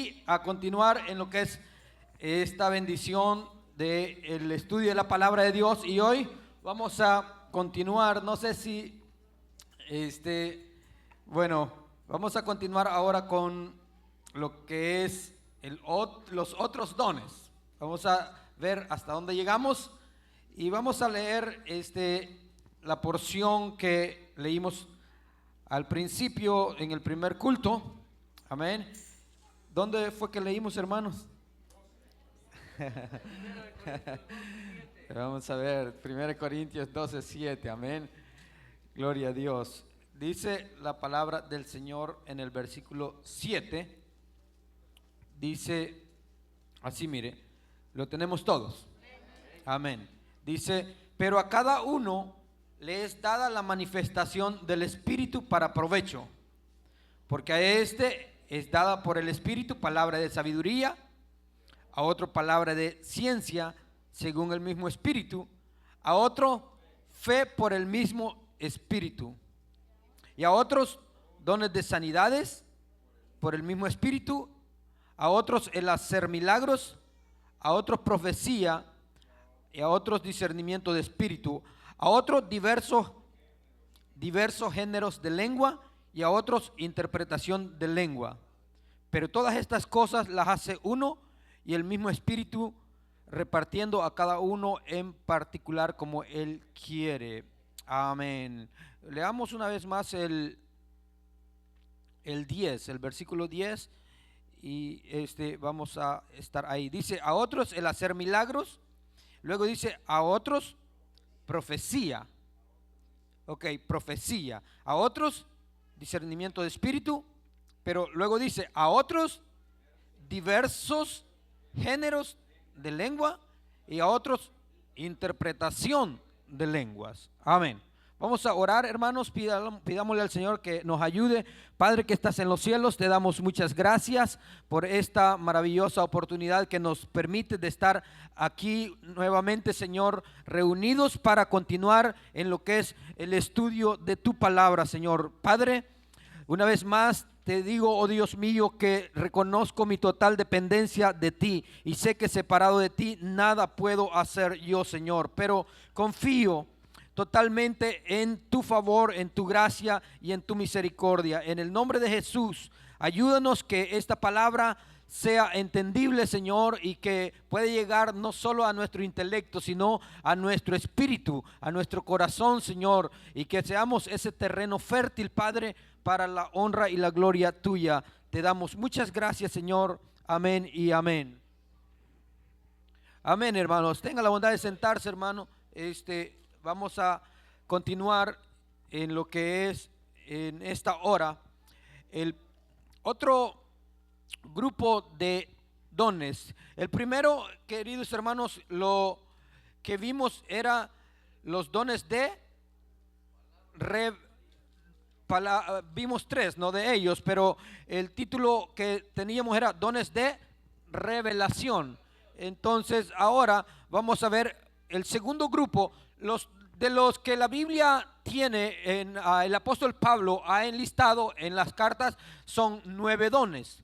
aquí a continuar en lo que es esta bendición del estudio de la palabra de Dios, y hoy vamos a continuar. No sé si vamos a continuar ahora con lo que es los otros dones. Vamos a ver hasta dónde llegamos y vamos a leer la porción que leímos al principio en el primer culto. Amén. ¿Dónde fue que leímos, hermanos? Vamos a ver, 1 Corintios 12:7. Amén. Gloria a Dios. Dice la palabra del Señor en el versículo 7. Dice así, mire, lo tenemos todos. Amén. Dice: pero a cada uno le es dada la manifestación del Espíritu para provecho, porque a este es dada por el Espíritu palabra de sabiduría, a otro palabra de ciencia según el mismo Espíritu, a otro fe por el mismo Espíritu, y a otros dones de sanidades por el mismo Espíritu, a otros el hacer milagros, a otros profecía, y a otros discernimiento de espíritu, a otros diversos géneros de lengua, y a otros interpretación de lengua. Pero todas estas cosas las hace uno y el mismo Espíritu, repartiendo a cada uno en particular como Él quiere. Amén. Leamos una vez más el 10, el versículo 10, y vamos a estar ahí. Dice: a otros el hacer milagros. Luego dice: a otros profecía. Ok, profecía. A otros discernimiento de espíritu. Pero luego dice: a otros diversos géneros de lengua, y a otros interpretación de lenguas. Amén. Vamos a orar, hermanos. Pidámosle al Señor que nos ayude. Padre que estás en los cielos, te damos muchas gracias por esta maravillosa oportunidad que nos permite de estar aquí nuevamente, Señor, reunidos para continuar en lo que es el estudio de tu palabra, Señor. Padre, una vez más te digo, oh Dios mío, que reconozco mi total dependencia de ti, y sé que separado de ti nada puedo hacer yo, Señor, pero confío totalmente en tu favor, en tu gracia y en tu misericordia. En el nombre de Jesús, ayúdanos que esta palabra sea entendible, Señor, y que pueda llegar no solo a nuestro intelecto, sino a nuestro espíritu, a nuestro corazón, Señor, y que seamos ese terreno fértil, Padre, para la honra y la gloria tuya. Te damos muchas gracias, Señor. Amén y amén. Amén, hermanos. Tenga la bondad de sentarse, hermano. Vamos a continuar en lo que es en esta hora el otro grupo de dones. El primero, queridos hermanos, lo que vimos era los dones de vimos tres, no de ellos, pero el título que teníamos era dones de revelación. Entonces ahora vamos a ver el segundo grupo, de los que la Biblia tiene, el apóstol Pablo ha enlistado en las cartas, son 9 dones.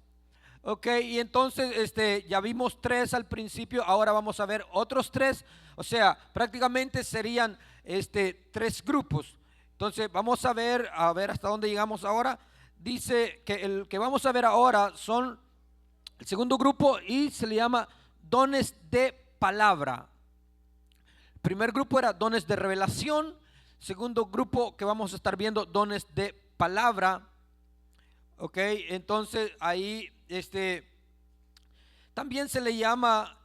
Ok, y entonces ya vimos 3 al principio, ahora vamos a ver otros 3, o sea, prácticamente serían 3 grupos. Entonces vamos a ver hasta dónde llegamos ahora. Dice que el que vamos a ver ahora son el segundo grupo, y se le llama dones de palabra. El primer grupo era dones de revelación. Segundo grupo que vamos a estar viendo, dones de palabra. Ok, entonces ahí también se le llama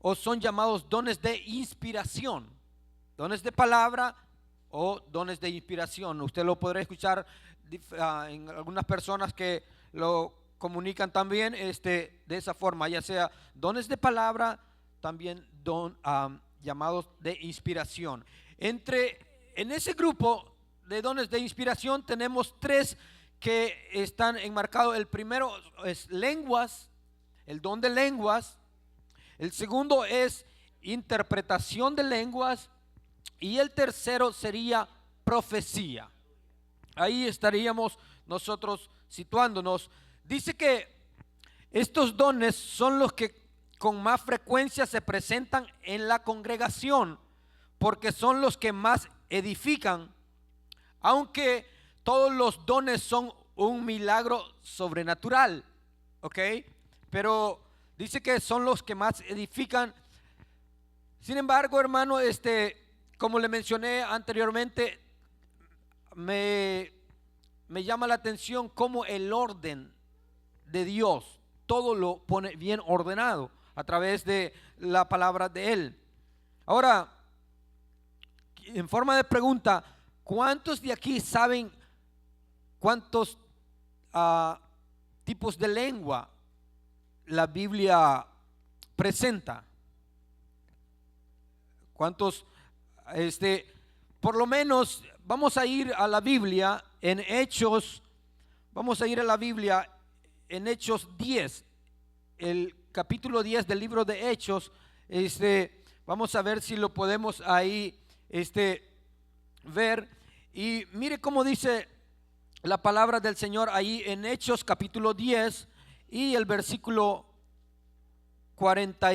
o son llamados dones de inspiración. Dones de palabra o dones de inspiración. Usted lo podrá escuchar en algunas personas que lo comunican también de esa forma, ya sea dones de palabra, también llamados de inspiración. En ese grupo de dones de inspiración tenemos 3 que están enmarcados. El primero es lenguas, el don de lenguas. El segundo es interpretación de lenguas, y el tercero sería profecía. Ahí estaríamos nosotros situándonos. Dice que estos dones son los que con más frecuencia se presentan en la congregación, porque son los que más edifican, aunque todos los dones son un milagro sobrenatural, ¿ok? Pero dice que son los que más edifican. Sin embargo, hermano, como le mencioné anteriormente, me llama la atención cómo el orden de Dios, todo lo pone bien ordenado a través de la palabra de Él. Ahora, en forma de pregunta, ¿cuántos de aquí saben cuántos tipos de lengua la Biblia presenta? ¿Cuántos? Por lo menos vamos a ir a la Biblia en Hechos. Vamos a ir a la Biblia en Hechos 10, el capítulo 10 del libro de Hechos. Vamos a ver si lo podemos ahí ver. Y mire cómo dice la palabra del Señor ahí en Hechos capítulo 10 y el versículo 40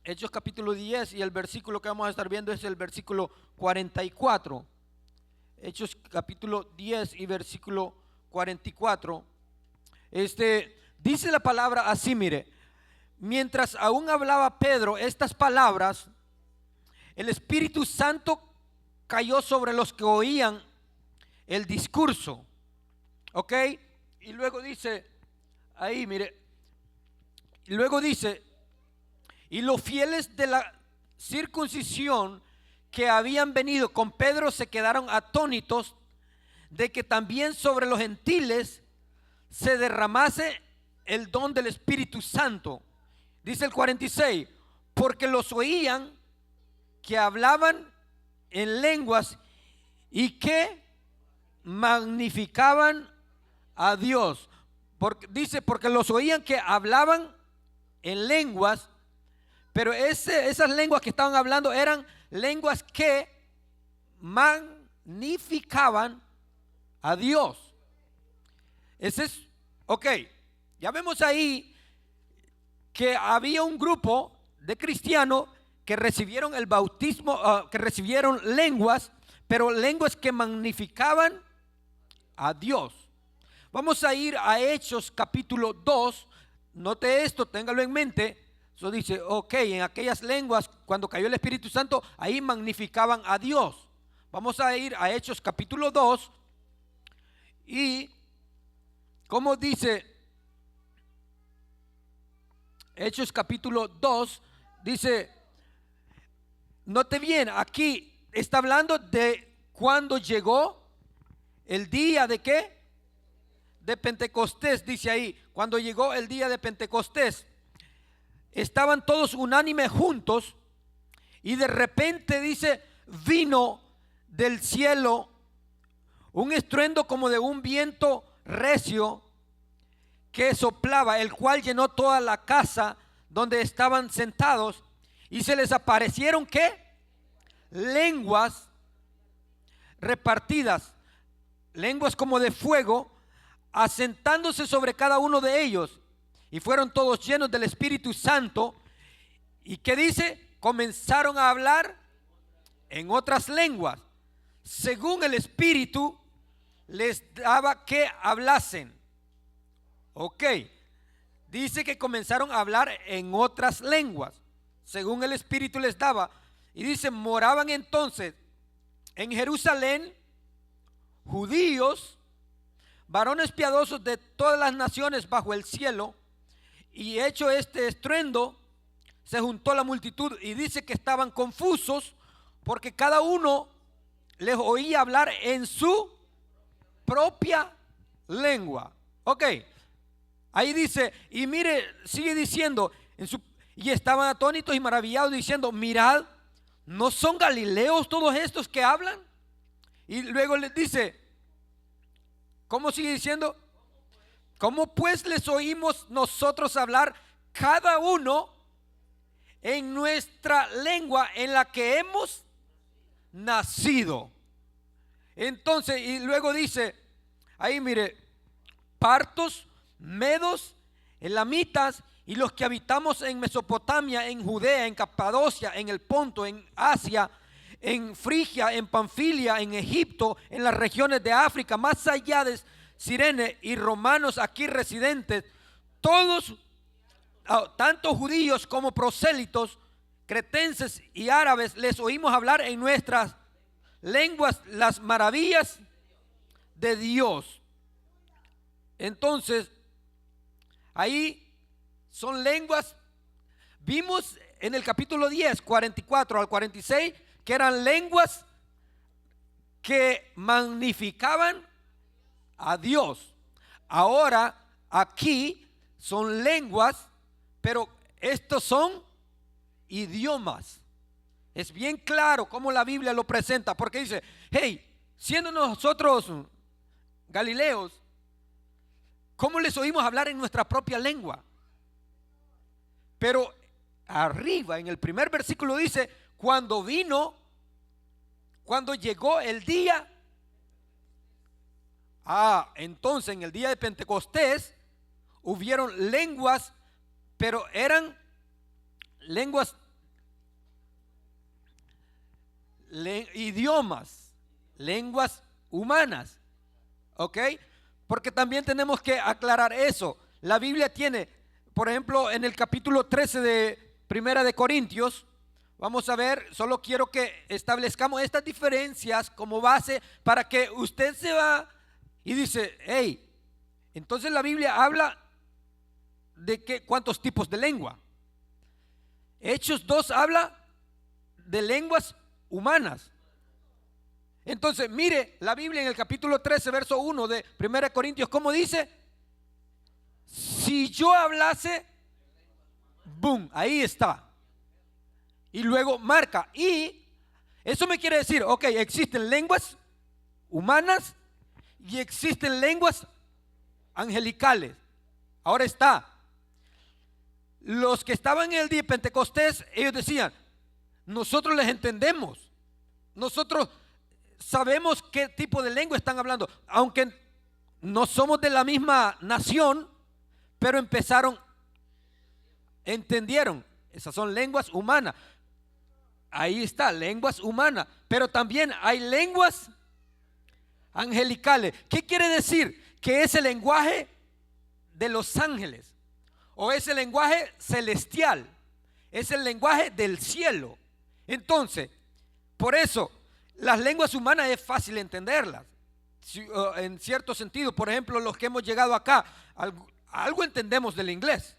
Hechos capítulo 10 y el versículo que vamos a estar viendo es el versículo 44. Hechos capítulo 10 y versículo 44. Dice la palabra así, mire: mientras aún hablaba Pedro estas palabras, el Espíritu Santo cayó sobre los que oían el discurso. ¿Ok? Y luego dice, ahí mire, y luego dice: y los fieles de la circuncisión que habían venido con Pedro se quedaron atónitos de que también sobre los gentiles se derramase el don del Espíritu Santo. Dice el 46, porque los oían que hablaban en lenguas y que magnificaban a Dios. Dice, porque los oían que hablaban en lenguas, pero esas lenguas que estaban hablando eran lenguas que magnificaban a Dios. Ese es, ok, ya vemos ahí que había un grupo de cristianos que recibieron el bautismo, que recibieron lenguas, pero lenguas que magnificaban a Dios. Vamos a ir a Hechos capítulo 2, note esto, téngalo en mente. Eso dice, ok, en aquellas lenguas, cuando cayó el Espíritu Santo, ahí magnificaban a Dios. Vamos a ir a Hechos capítulo 2 y, como dice, Hechos capítulo 2, dice, note bien, aquí está hablando de cuando llegó el día de ¿qué? De Pentecostés, dice ahí, cuando llegó el día de Pentecostés. Estaban todos unánimes juntos y de repente dice, vino del cielo un estruendo como de un viento recio que soplaba, el cual llenó toda la casa donde estaban sentados, y se les aparecieron ¿qué? Lenguas repartidas, lenguas como de fuego, asentándose sobre cada uno de ellos. Y fueron todos llenos del Espíritu Santo. ¿Y qué dice? Comenzaron a hablar en otras lenguas, según el Espíritu les daba que hablasen. Ok, dice que comenzaron a hablar en otras lenguas, según el Espíritu les daba. Y dice, moraban entonces en Jerusalén judíos, varones piadosos de todas las naciones bajo el cielo. Y hecho este estruendo, se juntó la multitud y dice que estaban confusos porque cada uno les oía hablar en su propia lengua. Ok, ahí dice, y mire, sigue diciendo, y estaban atónitos y maravillados diciendo, mirad, ¿no son galileos todos estos que hablan? Y luego les dice, ¿cómo sigue diciendo? ¿Cómo pues les oímos nosotros hablar cada uno en nuestra lengua en la que hemos nacido? Entonces, y luego dice, ahí mire, partos, medos, elamitas y los que habitamos en Mesopotamia, en Judea, en Capadocia, en el Ponto, en Asia, en Frigia, en Panfilia, en Egipto, en las regiones de África, más allá de Cirene, y romanos aquí residentes, todos, tanto judíos como prosélitos, cretenses y árabes, les oímos hablar en nuestras lenguas las maravillas de Dios. Entonces, ahí son lenguas. Vimos en el capítulo 10, 44 al 46, que eran lenguas que magnificaban a Dios. Ahora aquí son lenguas, pero estos son idiomas. Es bien claro cómo la Biblia lo presenta, porque dice, hey, siendo nosotros galileos, ¿cómo les oímos hablar en nuestra propia lengua? Pero arriba en el primer versículo dice, cuando llegó el día, entonces en el día de Pentecostés hubieron lenguas, pero eran lenguas, idiomas, lenguas humanas, ¿ok? Porque también tenemos que aclarar eso. La Biblia tiene, por ejemplo, en el capítulo 13 de Primera de Corintios, vamos a ver, solo quiero que establezcamos estas diferencias como base para que usted se va y dice, hey, entonces la Biblia habla de cuántos tipos de lengua. Hechos 2 habla de lenguas humanas. Entonces, mire la Biblia en el capítulo 13, verso 1 de 1 Corintios, ¿cómo dice? Si yo hablase, boom, ahí está. Y luego marca. Y eso me quiere decir, ok, existen lenguas humanas y existen lenguas angelicales. Ahora está. Los que estaban en el día de Pentecostés, ellos decían, nosotros les entendemos. Nosotros sabemos qué tipo de lengua están hablando, aunque no somos de la misma nación, pero entendieron, esas son lenguas humanas. Ahí está, lenguas humanas, pero también hay lenguas angelicales. ¿Qué quiere decir? Que es el lenguaje de los ángeles, o es el lenguaje celestial, es el lenguaje del cielo. Entonces, por eso las lenguas humanas es fácil entenderlas en cierto sentido. Por ejemplo, los que hemos llegado acá, algo entendemos del inglés,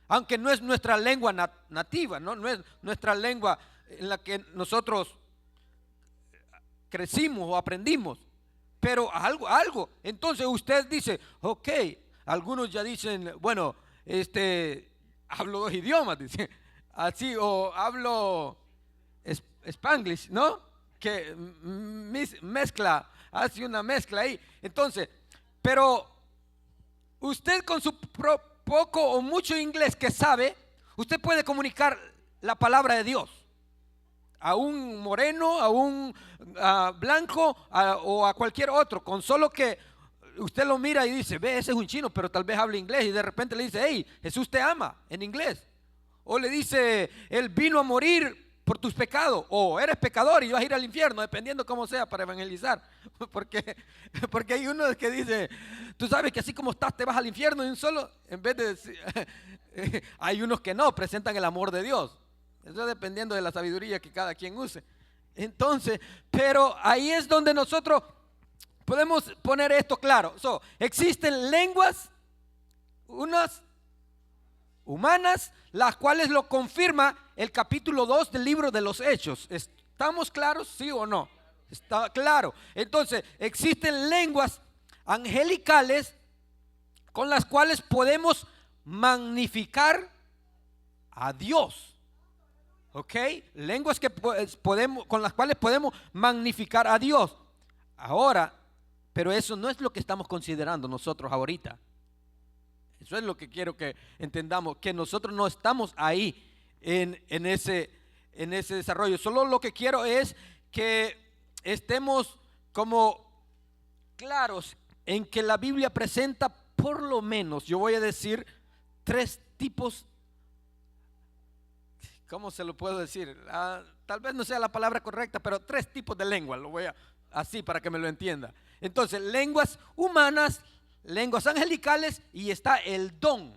aunque no es nuestra lengua nativa, no es nuestra lengua en la que nosotros crecimos o aprendimos, pero algo. Entonces usted dice, ok, algunos ya dicen, bueno, hablo 2 idiomas, dice, así, o hablo Spanglish, ¿no? Que hace una mezcla ahí. Entonces, pero usted con su poco o mucho inglés que sabe, usted puede comunicar la palabra de Dios a un moreno, a un blanco, o a cualquier otro, con solo que usted lo mira y dice, ve, ese es un chino, pero tal vez habla inglés, y de repente le dice, hey, Jesús te ama, en inglés. O le dice, Él vino a morir por tus pecados, o eres pecador y vas a ir al infierno, dependiendo cómo sea para evangelizar. Porque hay uno que dice, tú sabes que así como estás te vas al infierno, y un solo, en vez de decir, hay unos que no, presentan el amor de Dios. Eso dependiendo de la sabiduría que cada quien use. Entonces, pero ahí es donde nosotros podemos poner esto claro. Existen lenguas, unas humanas, las cuales lo confirma el capítulo 2 del libro de los Hechos. ¿Estamos claros? ¿Sí o no? Está claro. Entonces, existen lenguas angelicales con las cuales podemos magnificar a Dios. ¿Ok? Lenguas con las cuales podemos magnificar a Dios. Ahora, pero eso no es lo que estamos considerando nosotros ahorita. Eso es lo que quiero que entendamos, que nosotros no estamos ahí en ese desarrollo. Solo lo que quiero es que estemos como claros en que la Biblia presenta por lo menos, yo voy a decir 3 tipos. ¿Cómo se lo puedo decir? Tal vez no sea la palabra correcta, pero 3 tipos de lengua, lo voy a así para que me lo entienda. Entonces, lenguas humanas, lenguas angelicales y está el don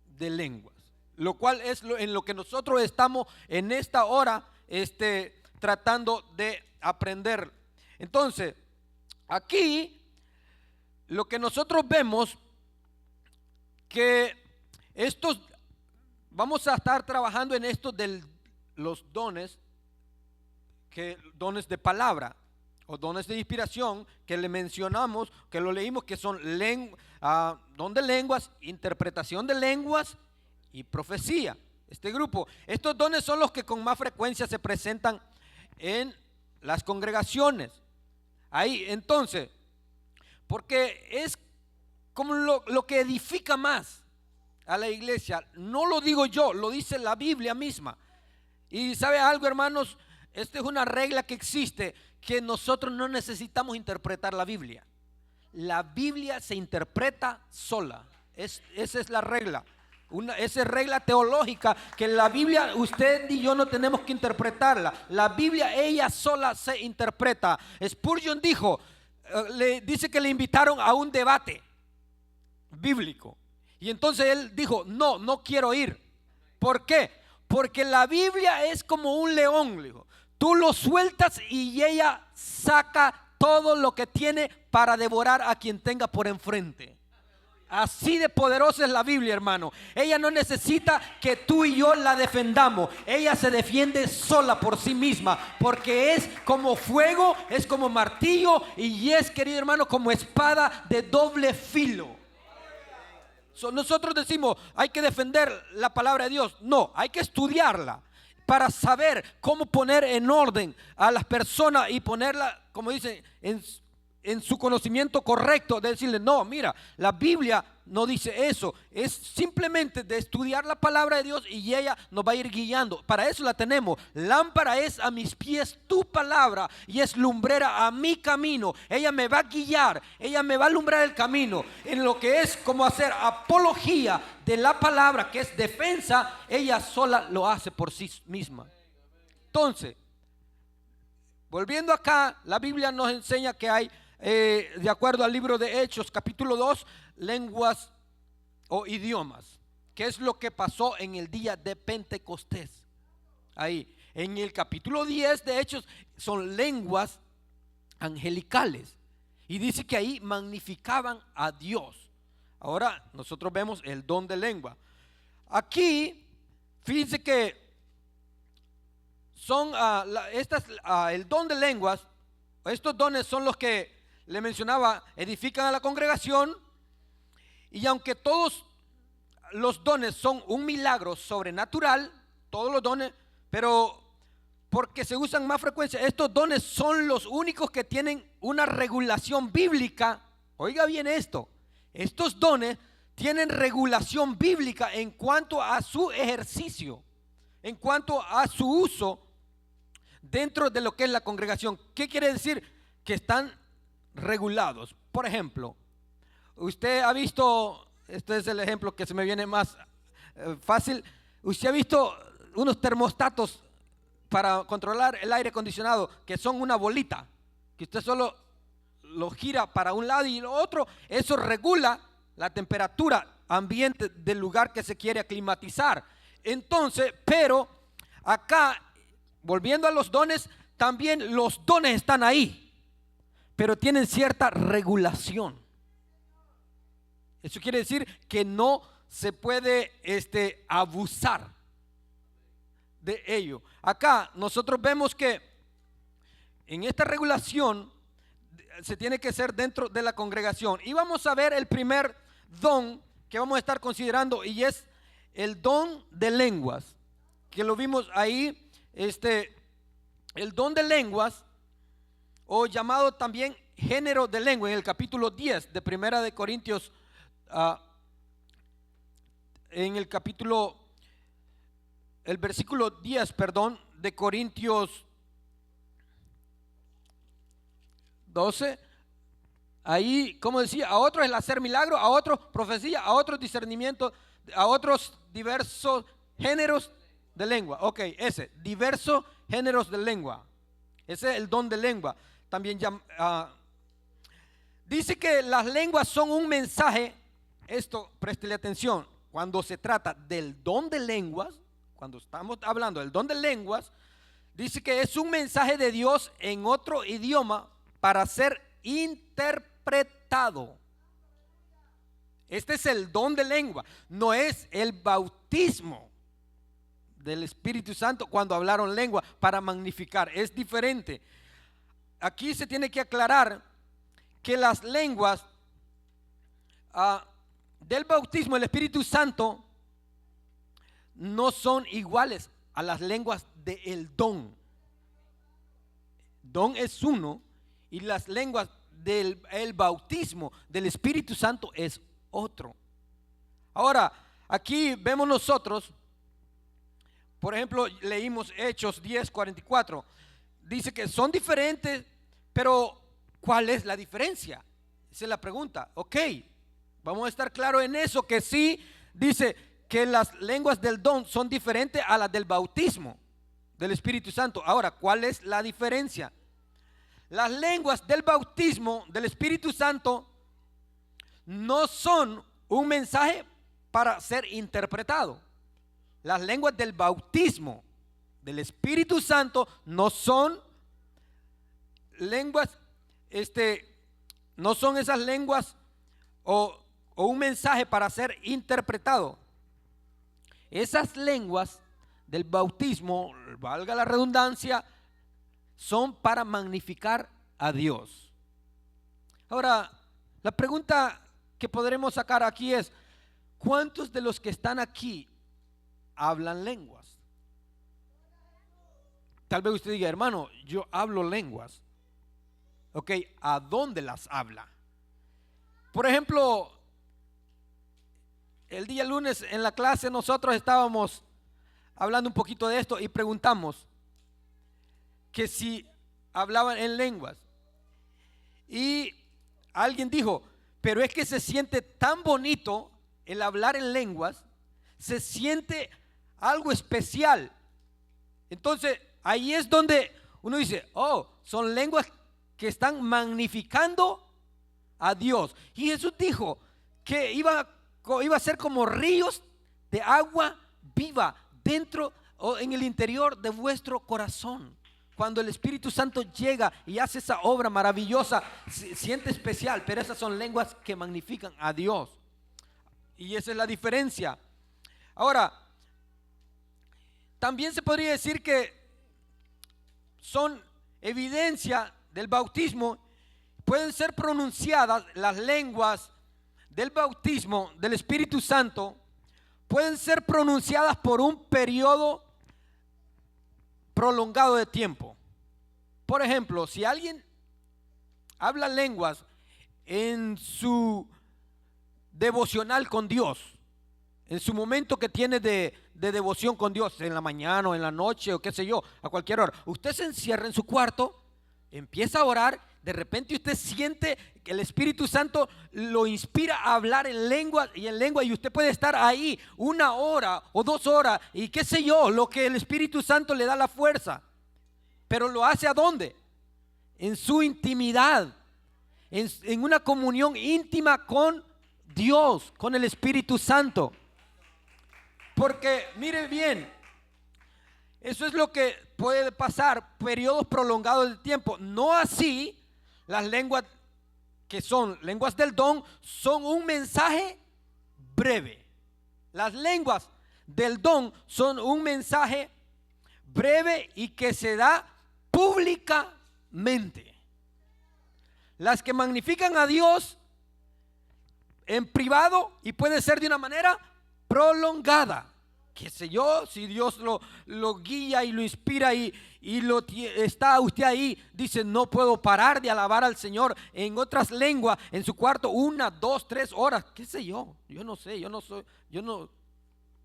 de lenguas, lo cual es en lo que nosotros estamos en esta hora tratando de aprender. Entonces, aquí lo que nosotros vemos que vamos a estar trabajando en esto de los dones, dones de palabra o dones de inspiración que le mencionamos, que lo leímos, que son don de lenguas, interpretación de lenguas y profecía. Este grupo, estos dones son los que con más frecuencia se presentan en las congregaciones. Ahí, entonces, porque es como lo que edifica más a la iglesia. No lo digo yo, lo dice la Biblia misma. Y ¿sabe algo, hermanos? Esta es una regla que existe, que nosotros no necesitamos interpretar la Biblia. La Biblia se interpreta sola. Esa es la regla. Esa es regla teológica, que la Biblia usted y yo no tenemos que interpretarla. La Biblia ella sola se interpreta. Spurgeon dice que le invitaron a un debate bíblico y entonces él dijo: no quiero ir. ¿Por qué? Porque la Biblia es como un león, le dijo. Tú lo sueltas y ella saca todo lo que tiene para devorar a quien tenga por enfrente. Así de poderosa es la Biblia, hermano. Ella no necesita que tú y yo la defendamos. Ella se defiende sola por sí misma, porque es como fuego, es como martillo y es, querido hermano, como espada de doble filo. Nosotros decimos, hay que defender la palabra de Dios. No, hay que estudiarla para saber cómo poner en orden a las personas y ponerla, como dicen, en su conocimiento correcto, de decirle: no, mira, la Biblia no dice eso. Es simplemente de estudiar la palabra de Dios y ella nos va a ir guiando. Para eso la tenemos. Lámpara es a mis pies tu palabra y es lumbrera a mi camino. Ella me va a guiar, ella me va a alumbrar el camino en lo que es como hacer apología de la palabra, que es defensa. Ella sola lo hace por sí misma. Entonces, volviendo acá, la Biblia nos enseña que hay, de acuerdo al libro de Hechos, capítulo 2, lenguas o idiomas. ¿Qué es lo que pasó en el día de Pentecostés? Ahí, en el capítulo 10 de Hechos, son lenguas angelicales. Y dice que ahí magnificaban a Dios. Ahora, nosotros vemos el don de lengua. Aquí, fíjense que son el don de lenguas. Estos dones son los que le mencionaba, edifican a la congregación. Y aunque todos los dones son un milagro sobrenatural, todos los dones, pero porque se usan más frecuencia, estos dones son los únicos que tienen una regulación bíblica. Oiga bien esto, estos dones tienen regulación bíblica en cuanto a su ejercicio, en cuanto a su uso dentro de lo que es la congregación. ¿Qué quiere decir? Que están regulados. Por ejemplo, usted ha visto, este es el ejemplo que se me viene más fácil. Usted ha visto unos termostatos para controlar el aire acondicionado que son una bolita, que usted solo lo gira para un lado y lo otro. Eso regula la temperatura ambiente del lugar que se quiere aclimatizar. Entonces, pero acá, volviendo a los dones, también los dones están ahí, pero tienen cierta regulación. Eso quiere decir que no se puede abusar de ello. Acá nosotros vemos que en esta regulación se tiene que ser dentro de la congregación. Y vamos a ver el primer don que vamos a estar considerando, y es el don de lenguas, que lo vimos ahí. El don de lenguas, o llamado también género de lengua, en el capítulo 10 de Primera de Corintios, en el versículo 10, de Corintios 12, Ahí, como decía, a otros el hacer milagro, a otros profecía, a otros discernimiento, a otros diversos géneros de lengua. Ok, ese, diversos géneros de lengua. Ese es el don de lengua. También dice que las lenguas son un mensaje. Esto, préstele atención, cuando se trata del don de lenguas, cuando estamos hablando del don de lenguas, dice que es un mensaje de Dios en otro idioma para ser interpretado. Este es el don de lengua, no es el bautismo del Espíritu Santo cuando hablaron lengua para magnificar, es diferente. Aquí se tiene que aclarar que las lenguas del bautismo del Espíritu Santo no son iguales a las lenguas del don. Don es uno y las lenguas del bautismo del Espíritu Santo es otro. Ahora, aquí vemos nosotros, por ejemplo, leímos Hechos 10:44. Dice que son diferentes, pero ¿cuál es la diferencia? Esa es la pregunta. Ok, vamos a estar claros en eso, que sí dice que las lenguas del don son diferentes a las del bautismo del Espíritu Santo. Ahora, ¿cuál es la diferencia? Las lenguas del bautismo del Espíritu Santo no son un mensaje para ser interpretado. Las lenguas del bautismo del Espíritu Santo no son lenguas, no son esas lenguas o un mensaje para ser interpretado. Esas lenguas del bautismo, valga la redundancia, son para magnificar a Dios. Ahora, la pregunta que podremos sacar aquí es: ¿cuántos de los que están aquí hablan lenguas? Tal vez usted diga, hermano, yo hablo lenguas. Ok, ¿a dónde las habla? Por ejemplo, el día lunes en la clase nosotros estábamos hablando un poquito de esto y preguntamos que si hablaban en lenguas. Y alguien dijo, pero es que se siente tan bonito el hablar en lenguas, se siente algo especial. Entonces ahí es donde uno dice, oh, son lenguas que están magnificando a Dios. Y Jesús dijo que iba a ser como ríos de agua viva dentro o en el interior de vuestro corazón. Cuando el Espíritu Santo llega y hace esa obra maravillosa, se siente especial, pero esas son lenguas que magnifican a Dios. Y esa es la diferencia. Ahora, también se podría decir que son evidencia del bautismo. Pueden ser pronunciadas las lenguas del bautismo del Espíritu Santo, pueden ser pronunciadas por un periodo prolongado de tiempo. Por ejemplo, si alguien habla lenguas en su devocional con Dios, en su momento que tiene de devoción con Dios, en la mañana o en la noche o qué sé yo, a cualquier hora, usted se encierra en su cuarto, empieza a orar, de repente usted siente que el Espíritu Santo lo inspira a hablar en lengua y usted puede estar ahí 1 hora o 2 horas y qué sé yo, lo que el Espíritu Santo le da la fuerza. Pero lo hace ¿a dónde? En su intimidad, en una comunión íntima con Dios, con el Espíritu Santo. Porque mire bien, eso es lo que puede pasar, periodos prolongados de tiempo. No así las lenguas que son lenguas del don, son un mensaje breve. Las lenguas del don son un mensaje breve y que se da públicamente. Las que magnifican a Dios en privado y puede ser de una manera prolongada. Qué sé yo, si Dios lo guía y lo inspira y está usted ahí, dice, no puedo parar de alabar al Señor en otras lenguas, en su cuarto, 1, 2, 3 horas, qué sé yo no sé,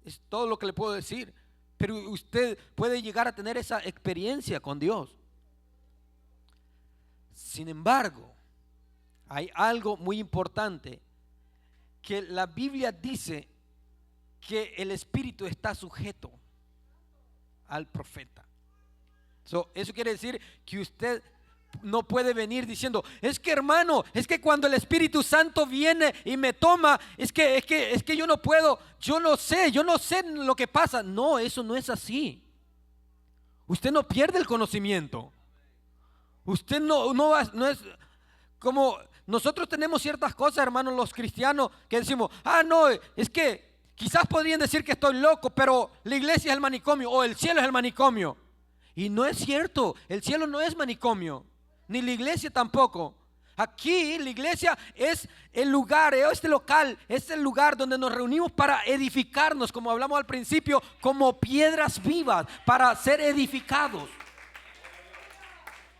es todo lo que le puedo decir. Pero usted puede llegar a tener esa experiencia con Dios. Sin embargo, hay algo muy importante, que la Biblia dice que el Espíritu está sujeto al profeta. Eso quiere decir que usted no puede venir diciendo, es que hermano, es que cuando el Espíritu Santo viene y me toma, es que yo no puedo, yo no sé lo que pasa. No, eso no es así. Usted no pierde el conocimiento. Usted no es como nosotros tenemos ciertas cosas, hermanos, los cristianos, que decimos, no, es que quizás podrían decir que estoy loco, pero la iglesia es el manicomio o el cielo es el manicomio. Y no es cierto, el cielo no es manicomio, ni la iglesia tampoco. Aquí la iglesia es el lugar, este local, es el lugar donde nos reunimos para edificarnos, como hablamos al principio, como piedras vivas, para ser edificados.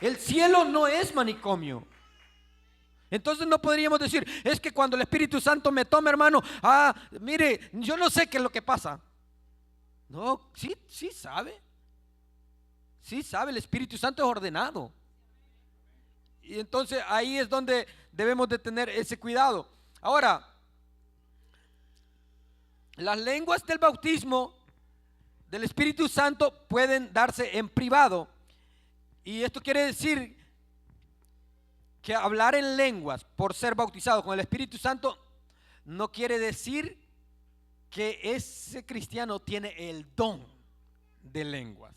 El cielo no es manicomio. Entonces no podríamos decir, es que cuando el Espíritu Santo me toma, hermano, mire, yo no sé qué es lo que pasa. No, sí sabe. Sí sabe, el Espíritu Santo es ordenado. Y entonces ahí es donde debemos de tener ese cuidado. Ahora, las lenguas del bautismo del Espíritu Santo pueden darse en privado. Y esto quiere decir que hablar en lenguas por ser bautizado con el Espíritu Santo no quiere decir que ese cristiano tiene el don de lenguas.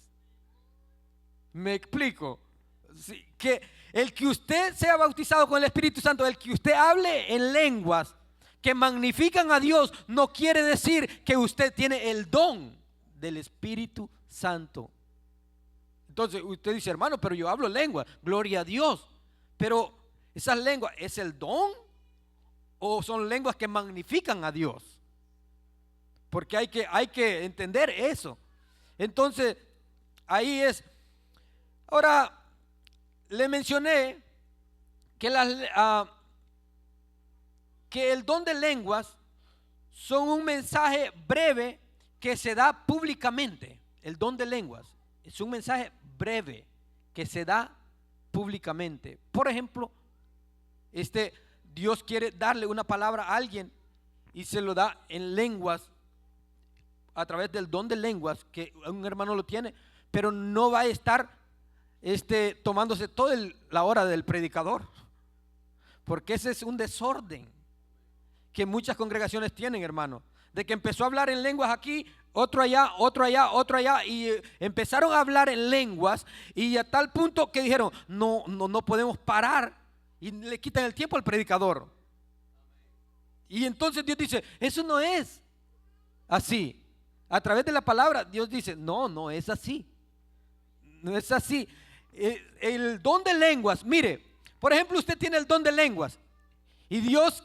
¿Me explico? Sí, que el que usted sea bautizado con el Espíritu Santo, el que usted hable en lenguas que magnifican a Dios, no quiere decir que usted tiene el don del Espíritu Santo. Entonces usted dice, hermano, pero yo hablo lenguas, gloria a Dios, pero esas lenguas, ¿es el don o son lenguas que magnifican a Dios? Porque hay que entender eso. Entonces ahí es. Ahora, le mencioné que, que el don de lenguas son un mensaje breve que se da públicamente. El don de lenguas es un mensaje breve que se da públicamente. Por ejemplo, Dios quiere darle una palabra a alguien y se lo da en lenguas a través del don de lenguas, que un hermano lo tiene, pero no va a estar tomándose toda la hora del predicador, porque ese es un desorden que muchas congregaciones tienen, hermano, de que empezó a hablar en lenguas aquí, otro allá, otro allá, otro allá, y empezaron a hablar en lenguas, y a tal punto que dijeron, no podemos parar, y le quitan el tiempo al predicador. Y entonces Dios dice, eso no es así. A través de la palabra Dios dice, no es así. No es así. El don de lenguas, mire, por ejemplo, usted tiene el don de lenguas y Dios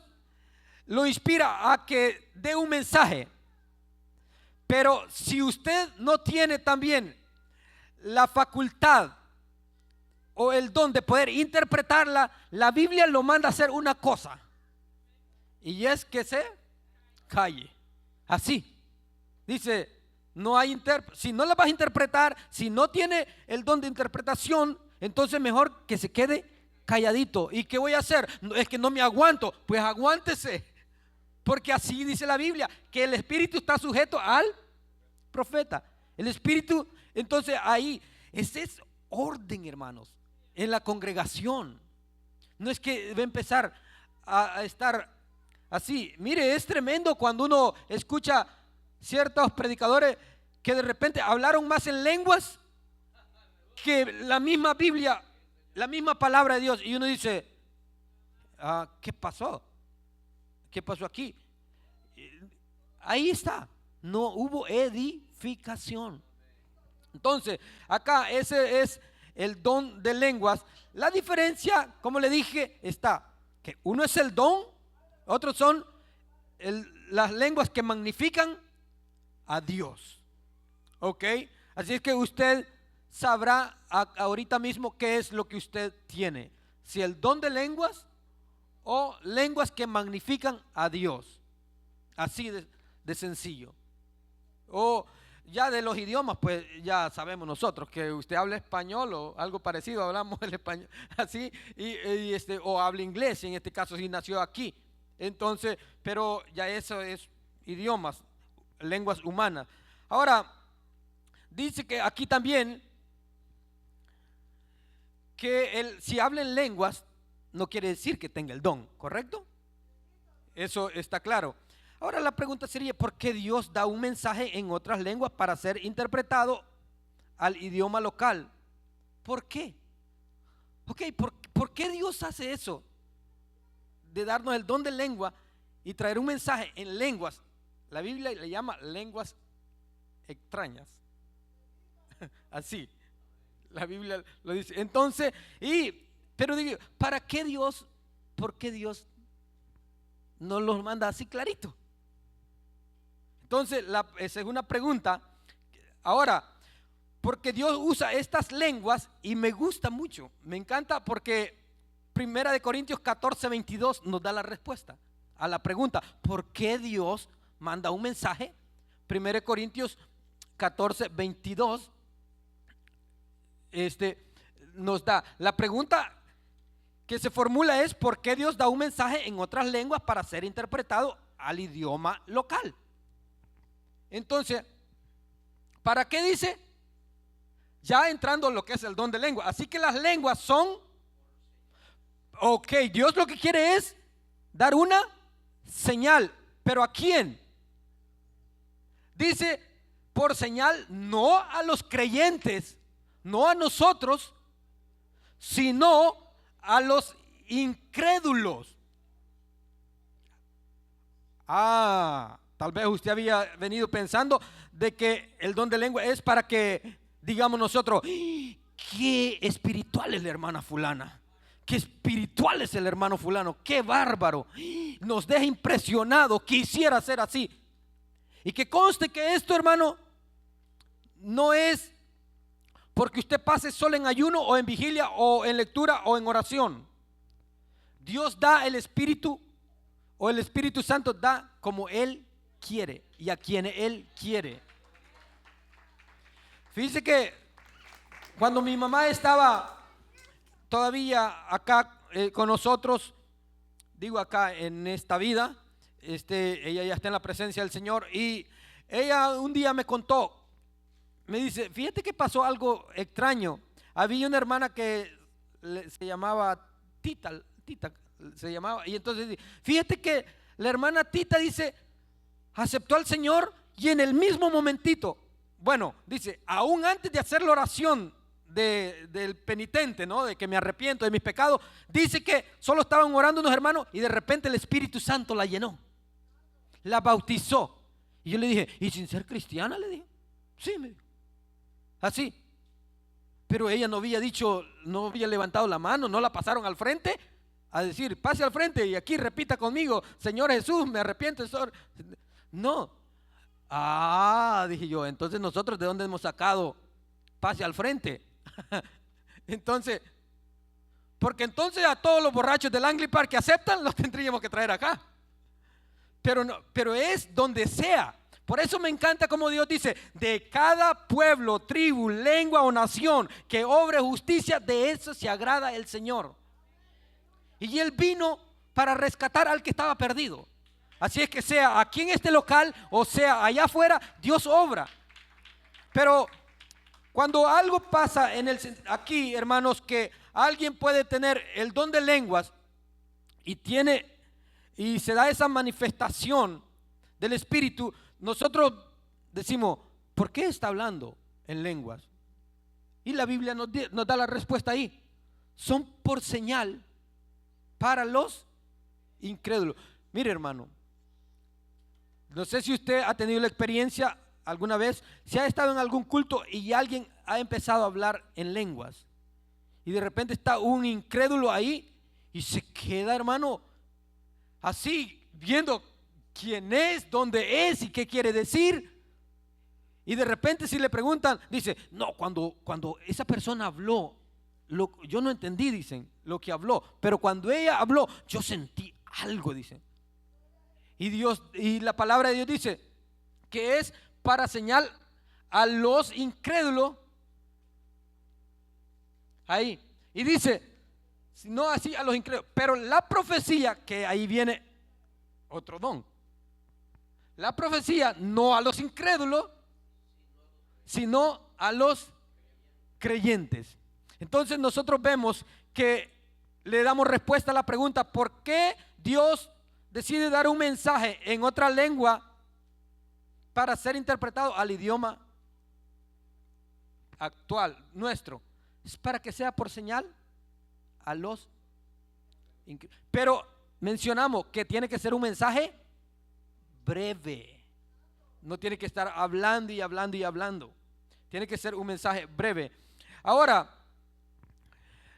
lo inspira a que dé un mensaje, pero si usted no tiene también la facultad o el don de poder interpretarla, la Biblia lo manda a hacer una cosa, y es que se calle. Así dice, si no la vas a interpretar, si no tiene el don de interpretación, entonces mejor que se quede calladito. ¿Y qué voy a hacer? Es que no me aguanto. Pues aguántese, porque así dice la Biblia, que el Espíritu está sujeto al profeta. El Espíritu, entonces ahí, ese es orden, hermanos, en la congregación. No es que va a empezar a estar así. Mire, es tremendo cuando uno escucha ciertos predicadores que de repente hablaron más en lenguas que la misma Biblia, la misma palabra de Dios, y uno dice, ¿qué pasó? ¿Qué pasó aquí? Ahí está, no hubo edificación. Entonces, acá ese es el don de lenguas. La diferencia, como le dije, está que uno es el don, otros son las lenguas que magnifican a Dios. Ok, así es que usted sabrá ahorita mismo qué es lo que usted tiene, si el don de lenguas o lenguas que magnifican a Dios, así de sencillo. O Ya de los idiomas, pues ya sabemos nosotros que usted habla español o algo parecido, hablamos el español así, o habla inglés, en este caso si nació aquí. Entonces, pero ya eso es idiomas, lenguas humanas. Ahora, dice que aquí también que si habla en lenguas no quiere decir que tenga el don, ¿correcto? Eso está claro. Ahora la pregunta sería, ¿por qué Dios da un mensaje en otras lenguas para ser interpretado al idioma local? ¿Por qué? Ok, ¿por qué Dios hace eso? De darnos el don de lengua y traer un mensaje en lenguas. La Biblia le llama lenguas extrañas. Así, la Biblia lo dice. Entonces, pero digo, ¿para qué Dios? ¿Por qué Dios no los manda así clarito? Entonces, esa es una pregunta. Ahora, porque Dios usa estas lenguas y me gusta mucho, me encanta porque 1 Corintios 14:22 nos da la respuesta a la pregunta, ¿por qué Dios manda un mensaje? 1 Corintios 14:22 nos da la pregunta que se formula es, ¿por qué Dios da un mensaje en otras lenguas para ser interpretado al idioma local? Entonces, ¿para qué dice? Ya entrando en lo que es el don de lengua. Así que las lenguas son, ok, Dios lo que quiere es dar una señal. ¿Pero a quién? Dice, por señal no a los creyentes, no a nosotros, sino a los incrédulos. Tal vez usted había venido pensando de que el don de lengua es para que digamos nosotros, qué espiritual es la hermana fulana, qué espiritual es el hermano fulano, qué bárbaro, nos deja impresionado, quisiera ser así. Y que conste que esto, hermano, no es porque usted pase solo en ayuno o en vigilia o en lectura o en oración. Dios da el Espíritu, o el Espíritu Santo da como Él quiere y a quien Él quiere. Fíjese que cuando mi mamá estaba todavía acá con nosotros, digo acá en esta vida, ella ya está en la presencia del Señor, y ella un día me contó, me dice, fíjate que pasó algo extraño. Había una hermana que se llamaba Tita se llamaba, y entonces fíjate que la hermana Tita dice, aceptó al Señor y en el mismo momentito, bueno, dice, aún antes de hacer la oración del penitente, ¿no? De que me arrepiento de mis pecados, dice que solo estaban orando unos hermanos y de repente el Espíritu Santo la llenó, la bautizó. Y yo le dije, ¿y sin ser cristiana? Le dije, sí, me dijo, así. Pero ella no había dicho, no había levantado la mano, no la pasaron al frente a decir, pase al frente y aquí repita conmigo, Señor Jesús, me arrepiento, Señor. No. Dije yo, entonces nosotros ¿de dónde hemos sacado pase al frente? Entonces, porque entonces a todos los borrachos del Langley Park que aceptan los tendríamos que traer acá. Pero no, pero es donde sea. Por eso me encanta como Dios dice, de cada pueblo, tribu, lengua o nación que obre justicia, de eso se agrada el Señor. Y Él vino para rescatar al que estaba perdido. Así es que sea aquí en este local o sea allá afuera, Dios obra. Pero cuando algo pasa aquí, hermanos, que alguien puede tener el don de lenguas y se da esa manifestación del Espíritu, nosotros decimos, ¿por qué está hablando en lenguas? Y la Biblia nos da la respuesta ahí. Son por señal para los incrédulos. Mire, hermano, no sé si usted ha tenido la experiencia alguna vez, si ha estado en algún culto y alguien ha empezado a hablar en lenguas y de repente está un incrédulo ahí y se queda, hermano, así viendo quién es, dónde es y qué quiere decir. Y de repente si le preguntan, dice, no, cuando esa persona habló, yo no entendí, dicen, lo que habló, pero cuando ella habló, yo sentí algo, dicen. Y la palabra de Dios dice que es para señal a los incrédulos. Ahí. Y dice, no así a los incrédulos. Pero la profecía, que ahí viene otro don. La profecía no a los incrédulos, sino a los creyentes. Entonces nosotros vemos que le damos respuesta a la pregunta: ¿por qué Dios decide dar un mensaje en otra lengua para ser interpretado al idioma actual nuestro? Es para que sea por señal a los incrédulos. Pero mencionamos que tiene que ser un mensaje breve. No tiene que estar hablando y hablando y hablando. Tiene que ser un mensaje breve. Ahora,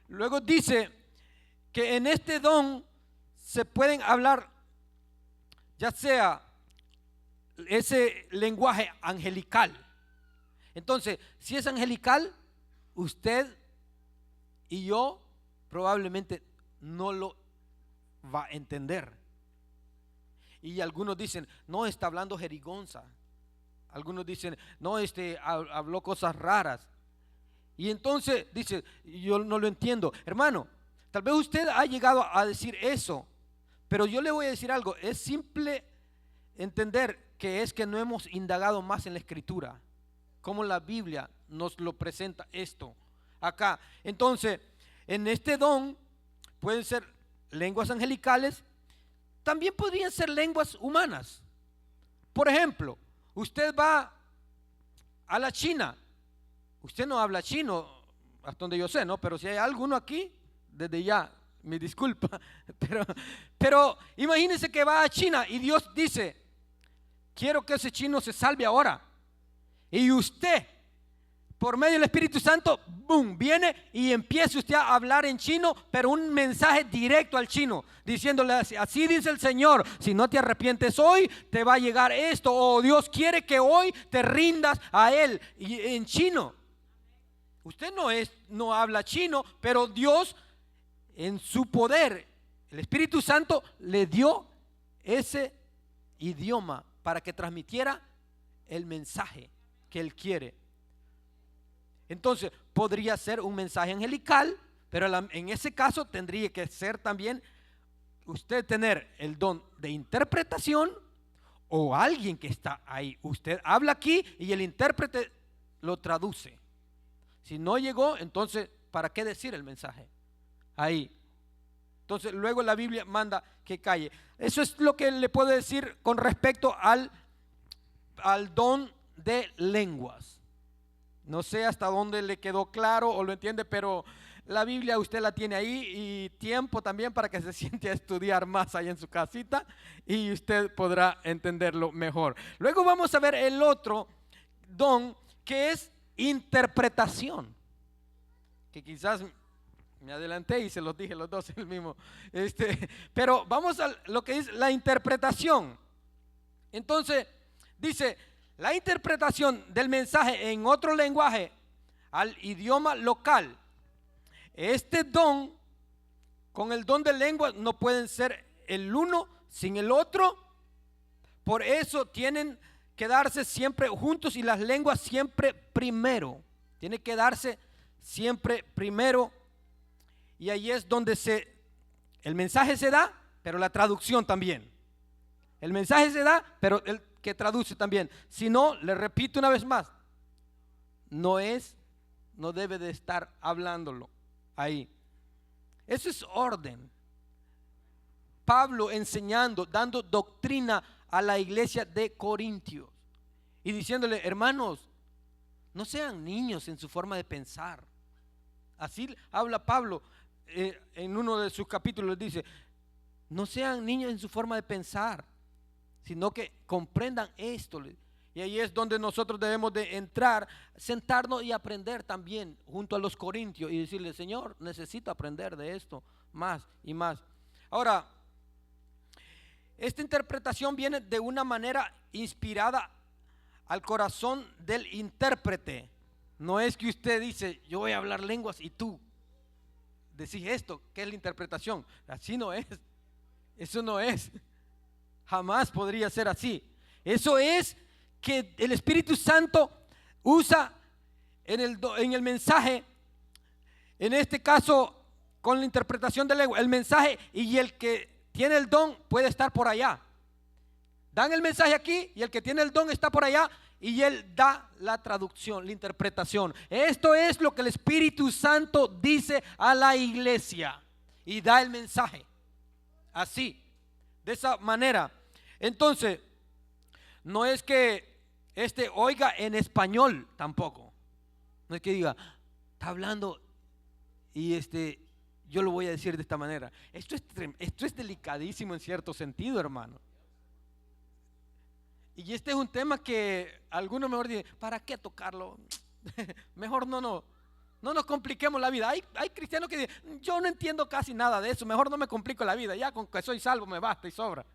luego dice que en este don se pueden hablar, ya sea ese lenguaje angelical. Entonces, si es angelical, usted y yo probablemente no lo va a entender. Y algunos dicen, no, está hablando jerigonza. Algunos dicen, no, habló cosas raras. Y entonces dice, yo no lo entiendo. Hermano, tal vez usted ha llegado a decir eso, pero yo le voy a decir algo. Es simple entender que es que no hemos indagado más en la escritura, como la Biblia nos lo presenta esto acá. Entonces, en este don pueden ser lenguas angelicales, también podrían ser lenguas humanas. Por ejemplo, usted va a la China. Usted no habla chino, hasta donde yo sé, ¿no? Pero si hay alguno aquí, desde ya, me disculpa. Pero imagínense que va a China y Dios dice, quiero que ese chino se salve ahora. Y usted, por medio del Espíritu Santo, boom, viene y empieza usted a hablar en chino, pero un mensaje directo al chino, diciéndole así dice el Señor, si no te arrepientes hoy, te va a llegar esto, o Dios quiere que hoy te rindas a Él, y en chino. Usted no habla chino, pero Dios en su poder, el Espíritu Santo le dio ese idioma para que transmitiera el mensaje que Él quiere. Entonces podría ser un mensaje angelical, pero en ese caso tendría que ser también usted tener el don de interpretación o alguien que está ahí. Usted habla aquí y el intérprete lo traduce. Si no llegó, entonces ¿para qué decir el mensaje? Ahí. Entonces luego la Biblia manda que calle. Eso es lo que le puedo decir con respecto al don de lenguas. No sé hasta dónde le quedó claro o lo entiende, pero la Biblia usted la tiene ahí y tiempo también para que se siente a estudiar más ahí en su casita y usted podrá entenderlo mejor. Luego vamos a ver el otro don, que es interpretación, que quizás me adelanté y se los dije los dos el mismo, pero vamos a lo que es la interpretación. Entonces dice, la interpretación del mensaje en otro lenguaje al idioma local. Este don, con el don de lengua, no pueden ser el uno sin el otro. Por eso tienen que darse siempre juntos y las lenguas siempre primero. Tiene que darse siempre primero. Y ahí es donde el mensaje se da, pero la traducción también. El mensaje se da, pero el que traduce también. Si no, le repito una vez más, no debe de estar hablándolo ahí. Eso es orden. Pablo enseñando, dando doctrina a la iglesia de Corintios y diciéndole, hermanos, no sean niños en su forma de pensar. Así habla Pablo en uno de sus capítulos, dice, no sean niños en su forma de pensar, sino que comprendan esto. Y ahí es donde nosotros debemos de entrar, sentarnos y aprender también junto a los corintios y decirle, Señor, necesito aprender de esto más y más. Ahora, esta interpretación viene de una manera inspirada al corazón del intérprete. No es que usted dice, yo voy a hablar lenguas y tú decís esto, ¿qué es la interpretación? Así no es, eso no es. Jamás podría ser así. Eso es que el Espíritu Santo usa en el mensaje, en este caso con la interpretación de lengua, el mensaje, y el que tiene el don puede estar por allá. Dan el mensaje aquí y el que tiene el don está por allá y él da la traducción, la interpretación. Esto es lo que el Espíritu Santo dice a la iglesia y da el mensaje así, de esa manera. Entonces, no es que oiga en español tampoco. No es que diga, está hablando y yo lo voy a decir de esta manera. Esto es delicadísimo en cierto sentido, hermano. Y este es un tema que algunos mejor dicen, ¿para qué tocarlo? Mejor no nos compliquemos la vida. Hay cristianos que dicen, yo no entiendo casi nada de eso, mejor no me complico la vida, ya con que soy salvo me basta y sobra.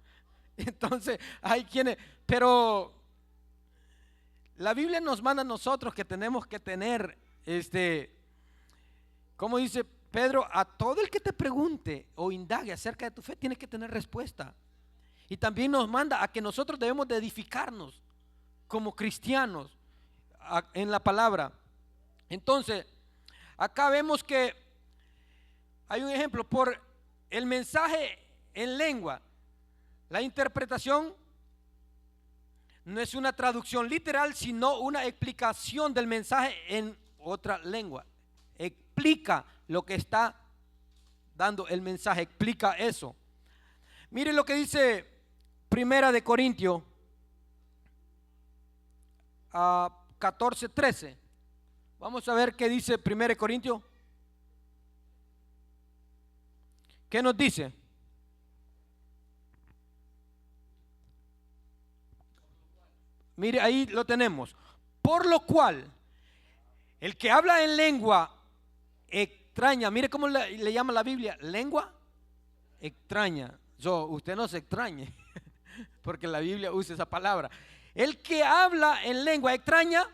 Entonces hay quienes, pero la Biblia nos manda a nosotros que tenemos que tener, como dice Pedro, a todo el que te pregunte o indague acerca de tu fe, tienes que tener respuesta. Y también nos manda a que nosotros debemos de edificarnos como cristianos en la palabra. Entonces, acá vemos que hay un ejemplo por el mensaje en lengua. La interpretación no es una traducción literal, sino una explicación del mensaje en otra lengua. Explica lo que está dando el mensaje, explica eso. Mire lo que dice Primera de Corintios 14:13. Vamos a ver qué dice Primera de Corintios. ¿Qué nos dice? Mire, ahí lo tenemos. Por lo cual, el que habla en lengua extraña, mire cómo le llama la Biblia, lengua extraña. Usted no se extrañe, porque la Biblia usa esa palabra. El que habla en lengua extraña,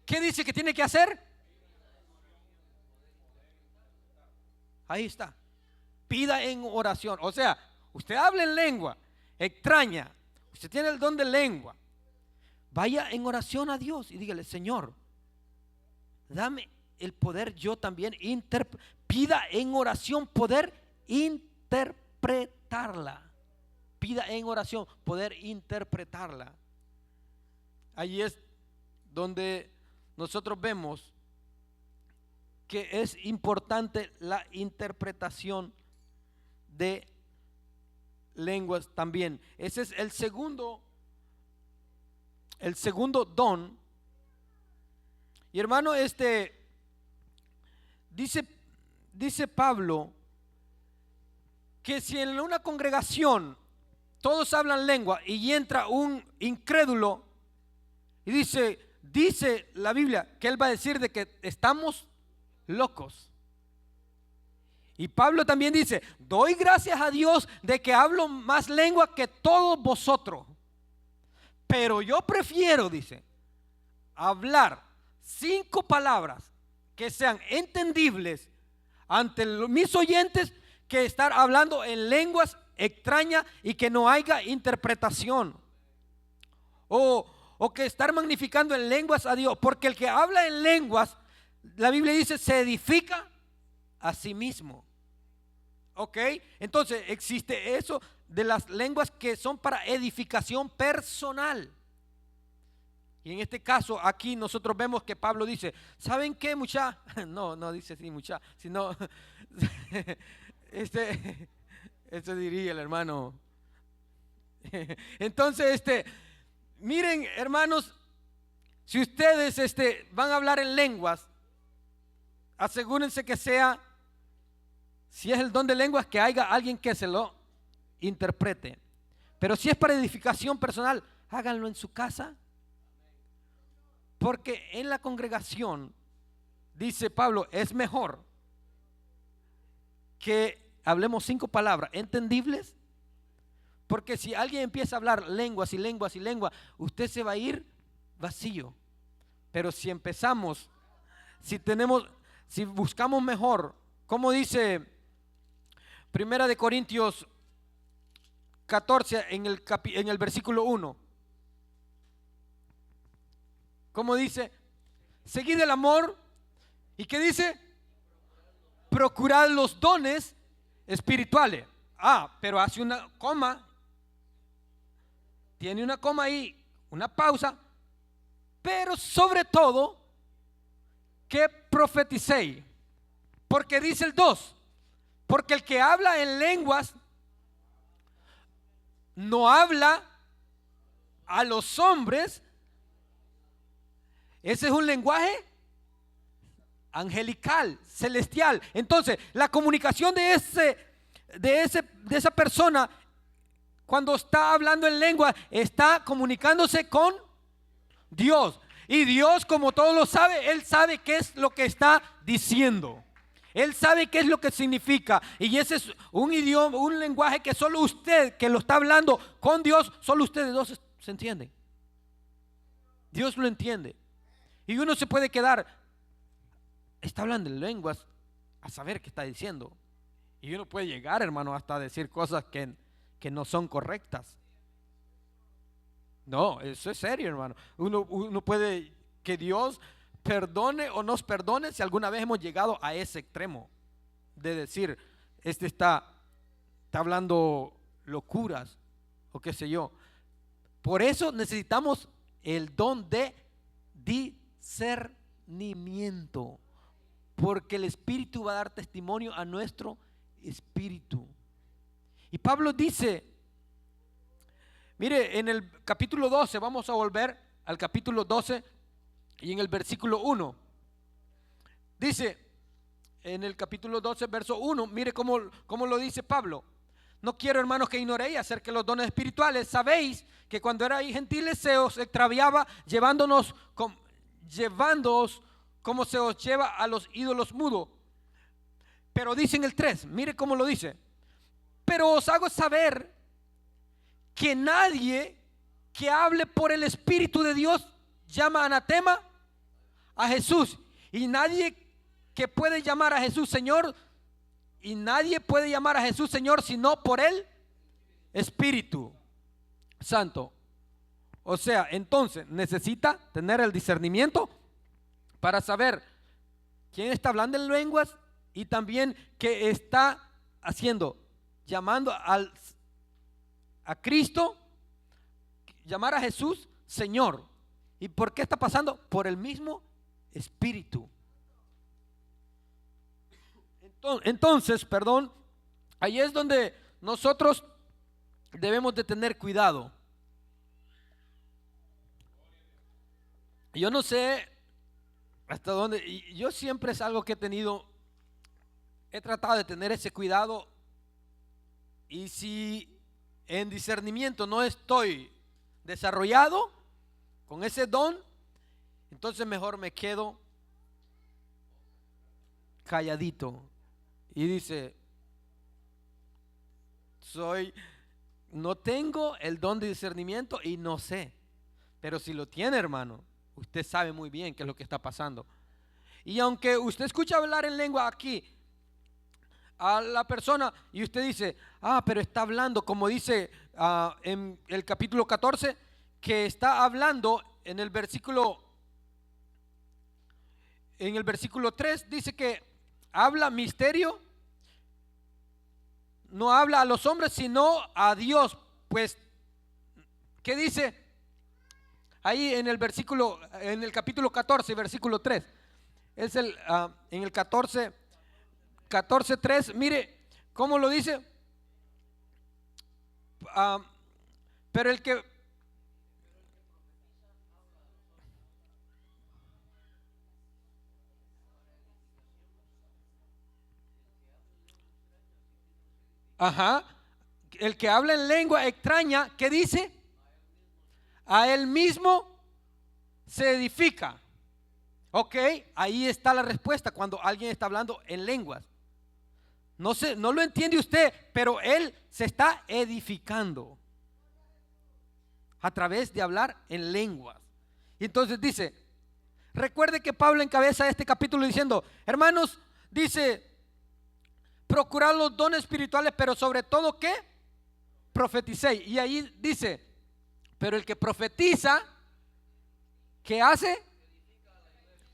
¿qué dice que tiene que hacer? Ahí está. Pida en oración. O sea, usted habla en lengua extraña, usted tiene el don de lengua. Vaya en oración a Dios y dígale, Señor, dame el poder yo también pida en oración poder interpretarla. Pida en oración poder interpretarla. Ahí es donde nosotros vemos que es importante la interpretación de lenguas también. Ese es el segundo don. Y hermano, dice Pablo que si en una congregación todos hablan lengua y entra un incrédulo y dice la Biblia que él va a decir de que estamos locos. Y Pablo también dice, doy gracias a Dios de que hablo más lengua que todos vosotros. Pero yo prefiero, dice, hablar 5 palabras que sean entendibles ante mis oyentes que estar hablando en lenguas extrañas y que no haya interpretación. O que estar magnificando en lenguas a Dios. Porque el que habla en lenguas, la Biblia dice, se edifica a sí mismo. ¿Ok? Entonces existe eso de las lenguas que son para edificación personal. Y en este caso aquí nosotros vemos que Pablo dice, ¿saben qué, mucha? No dice así mucha, sino este diría el hermano. Entonces miren, hermanos, si ustedes van a hablar en lenguas, asegúrense que sea, si es el don de lenguas, que haya alguien que se lo interprete. Pero si es para edificación personal, háganlo en su casa. Porque en la congregación, dice Pablo, es mejor que hablemos 5 palabras entendibles. Porque si alguien empieza a hablar lenguas y lenguas y lenguas, usted se va a ir vacío. Pero si empezamos, si buscamos mejor, como dice Primera de Corintios 14 en el versículo 1. Como dice, seguid el amor. ¿Y qué dice? Procurad los dones espirituales. Pero hace una coma. Tiene una coma ahí, una pausa. Pero sobre todo, que profeticéis. Porque dice el 2. Porque el que habla en lenguas no habla a los hombres. Ese es un lenguaje angelical, celestial. Entonces, la comunicación de esa persona, cuando está hablando en lengua, está comunicándose con Dios. Y Dios, como todo lo sabe, Él sabe qué es lo que está diciendo. Él sabe qué es lo que significa. Y ese es un idioma, un lenguaje que solo usted, que lo está hablando con Dios, solo ustedes dos se entienden. Dios lo entiende. Y uno se puede quedar, está hablando en lenguas, a saber qué está diciendo. Y uno puede llegar, hermano, hasta decir cosas que no son correctas. No, eso es serio, hermano. Uno puede, que Dios perdone o nos perdone si alguna vez hemos llegado a ese extremo de decir, está hablando locuras o qué sé yo. Por eso necesitamos el don de discernimiento, porque el Espíritu va a dar testimonio a nuestro espíritu. Y Pablo dice, mire, en el capítulo 12, vamos a volver al capítulo 12 y en el versículo 1. Dice, en el capítulo 12, verso 1, mire cómo lo dice Pablo. No quiero, hermanos, que ignoréis acerca de los dones espirituales. Sabéis que cuando erais gentiles se os extraviaba llevándoos como se os lleva a los ídolos mudos. Pero dice en el 3, mire cómo lo dice. Pero os hago saber que nadie que hable por el Espíritu de Dios llama anatema a Jesús. Y nadie que puede llamar a Jesús Señor, y nadie puede llamar a Jesús Señor sino por el Espíritu Santo. O sea, entonces necesita tener el discernimiento para saber quién está hablando en lenguas y también qué está haciendo, llamando a Cristo, llamar a Jesús Señor. ¿Y por qué está pasando? Por el mismo Espíritu. Entonces, ahí es donde nosotros debemos de tener cuidado. Yo no sé hasta dónde, y yo siempre es algo que he tratado de tener ese cuidado, y si en discernimiento no estoy desarrollado con ese don, entonces mejor me quedo calladito. Y dice, no tengo el don de discernimiento y no sé. Pero si lo tiene, hermano, usted sabe muy bien qué es lo que está pasando. Y aunque usted escucha hablar en lengua aquí a la persona y usted dice, pero está hablando, como dice en el capítulo 14, que está hablando en el versículo 3, dice que habla misterio, no habla a los hombres sino a Dios. Pues, ¿qué dice ahí en el capítulo 14, versículo 3? Es en el 14:3, mire cómo lo dice. Pero el que el que habla en lengua extraña, ¿qué dice? A él mismo se edifica. Ok, ahí está la respuesta cuando alguien está hablando en lenguas. No lo entiende usted, pero él se está edificando a través de hablar en lenguas. Y entonces dice, recuerde que Pablo encabeza este capítulo diciendo, hermanos, dice, procurad los dones espirituales, pero sobre todo, ¿qué? Profeticéis. Y ahí dice, pero el que profetiza, ¿qué hace?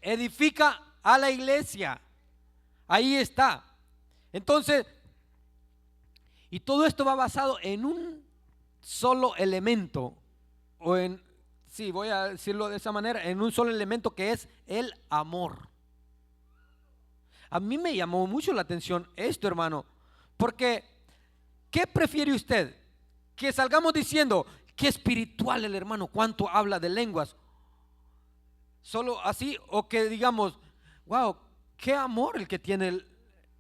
edifica a la iglesia. Ahí está. Entonces, y todo esto va basado en un solo elemento, o en, sí, voy a decirlo de esa manera, en un solo elemento, que es el amor. A mí me llamó mucho la atención esto, hermano, porque ¿qué prefiere usted? Que salgamos diciendo qué espiritual el hermano, cuánto habla de lenguas, solo así, o que digamos, wow, qué amor el que tiene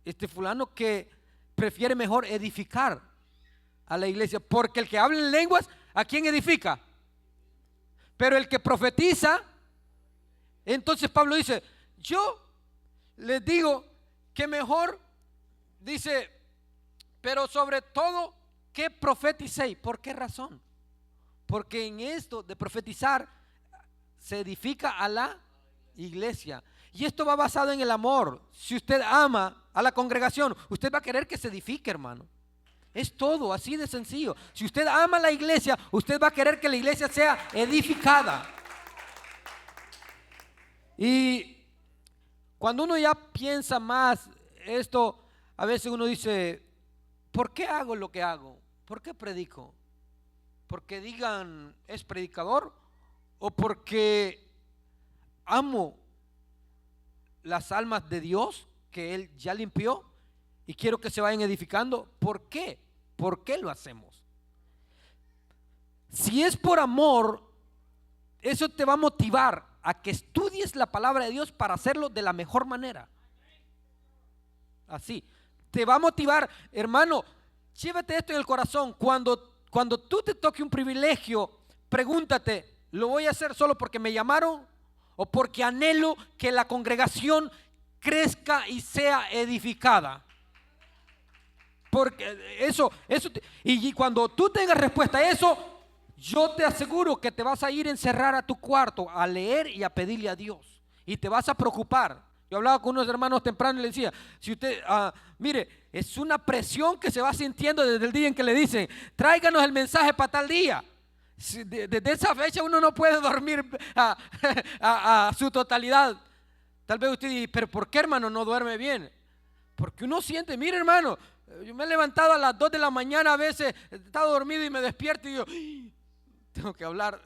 este fulano, que prefiere mejor edificar a la iglesia, porque el que habla en lenguas, ¿a quién edifica? Pero el que profetiza, entonces Pablo dice, yo les digo que mejor, dice, pero sobre todo que profeticéis. ¿Por qué razón? Porque en esto de profetizar se edifica a la iglesia. Y esto va basado en el amor. Si usted ama a la congregación, usted va a querer que se edifique, hermano. Es todo así de sencillo. Si usted ama a la iglesia, usted va a querer que la iglesia sea edificada. Y cuando uno ya piensa más esto, a veces uno dice, ¿por qué hago lo que hago? ¿Por qué predico? ¿Porque digan es predicador? ¿O porque amo las almas de Dios que Él ya limpió y quiero que se vayan edificando? ¿Por qué? ¿Por qué lo hacemos? Si es por amor, eso te va a motivar a que estudies la palabra de Dios para hacerlo de la mejor manera. Así, te va a motivar, hermano. Llévate esto en el corazón. Cuando tú te toque un privilegio, pregúntate, ¿lo voy a hacer solo porque me llamaron o porque anhelo que la congregación crezca y sea edificada? Porque y cuando tú tengas respuesta a eso, yo te aseguro que te vas a ir a encerrar a tu cuarto a leer y a pedirle a Dios, y te vas a preocupar. Yo hablaba con unos hermanos temprano y le decía, si usted, mire, es una presión que se va sintiendo desde el día en que le dicen, tráiganos el mensaje para tal día. Desde esa fecha uno no puede dormir a su totalidad. Tal vez usted dice, pero ¿por qué, hermano, no duerme bien? Porque uno siente, mire, hermano, yo me he levantado a las 2 de la mañana, a veces he estado dormido y me despierto y digo, tengo que hablar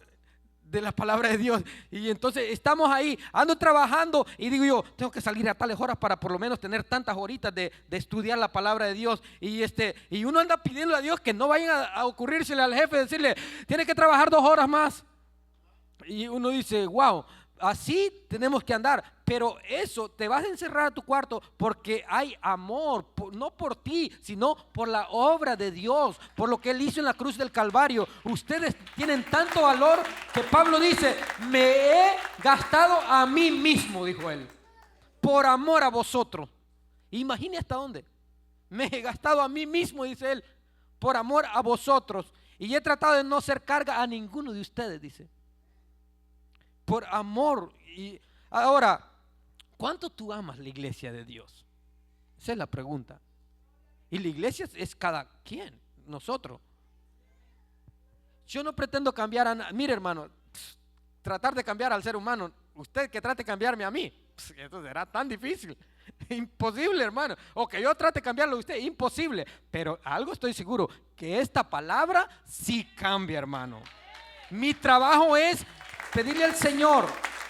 de la palabra de Dios. Y entonces estamos ahí, ando trabajando y digo yo, tengo que salir a tales horas para por lo menos tener tantas horitas de estudiar la palabra de Dios. Y uno anda pidiendo a Dios que no vayan a ocurrírsele al jefe, decirle, tiene que trabajar 2 horas más. Y uno dice, wow, así tenemos que andar. Pero eso, te vas a encerrar a tu cuarto porque hay amor, no por ti, sino por la obra de Dios, por lo que Él hizo en la cruz del Calvario. Ustedes tienen tanto valor que Pablo dice, me he gastado a mí mismo, dijo él, por amor a vosotros. Imagine hasta dónde. Me he gastado a mí mismo, dice él, por amor a vosotros. Y he tratado de no ser carga a ninguno de ustedes, dice. Por amor. Y ahora, ¿cuánto tú amas la iglesia de Dios? Esa es la pregunta. Y la iglesia es cada quien, nosotros. Yo no pretendo cambiar a nadie. Mire, hermano, tratar de cambiar al ser humano, usted que trate de cambiarme a mí, eso será tan difícil. Imposible, hermano. O que yo trate de cambiarlo a usted, imposible. Pero algo estoy seguro, que esta palabra sí cambia, hermano. Mi trabajo es pedirle al Señor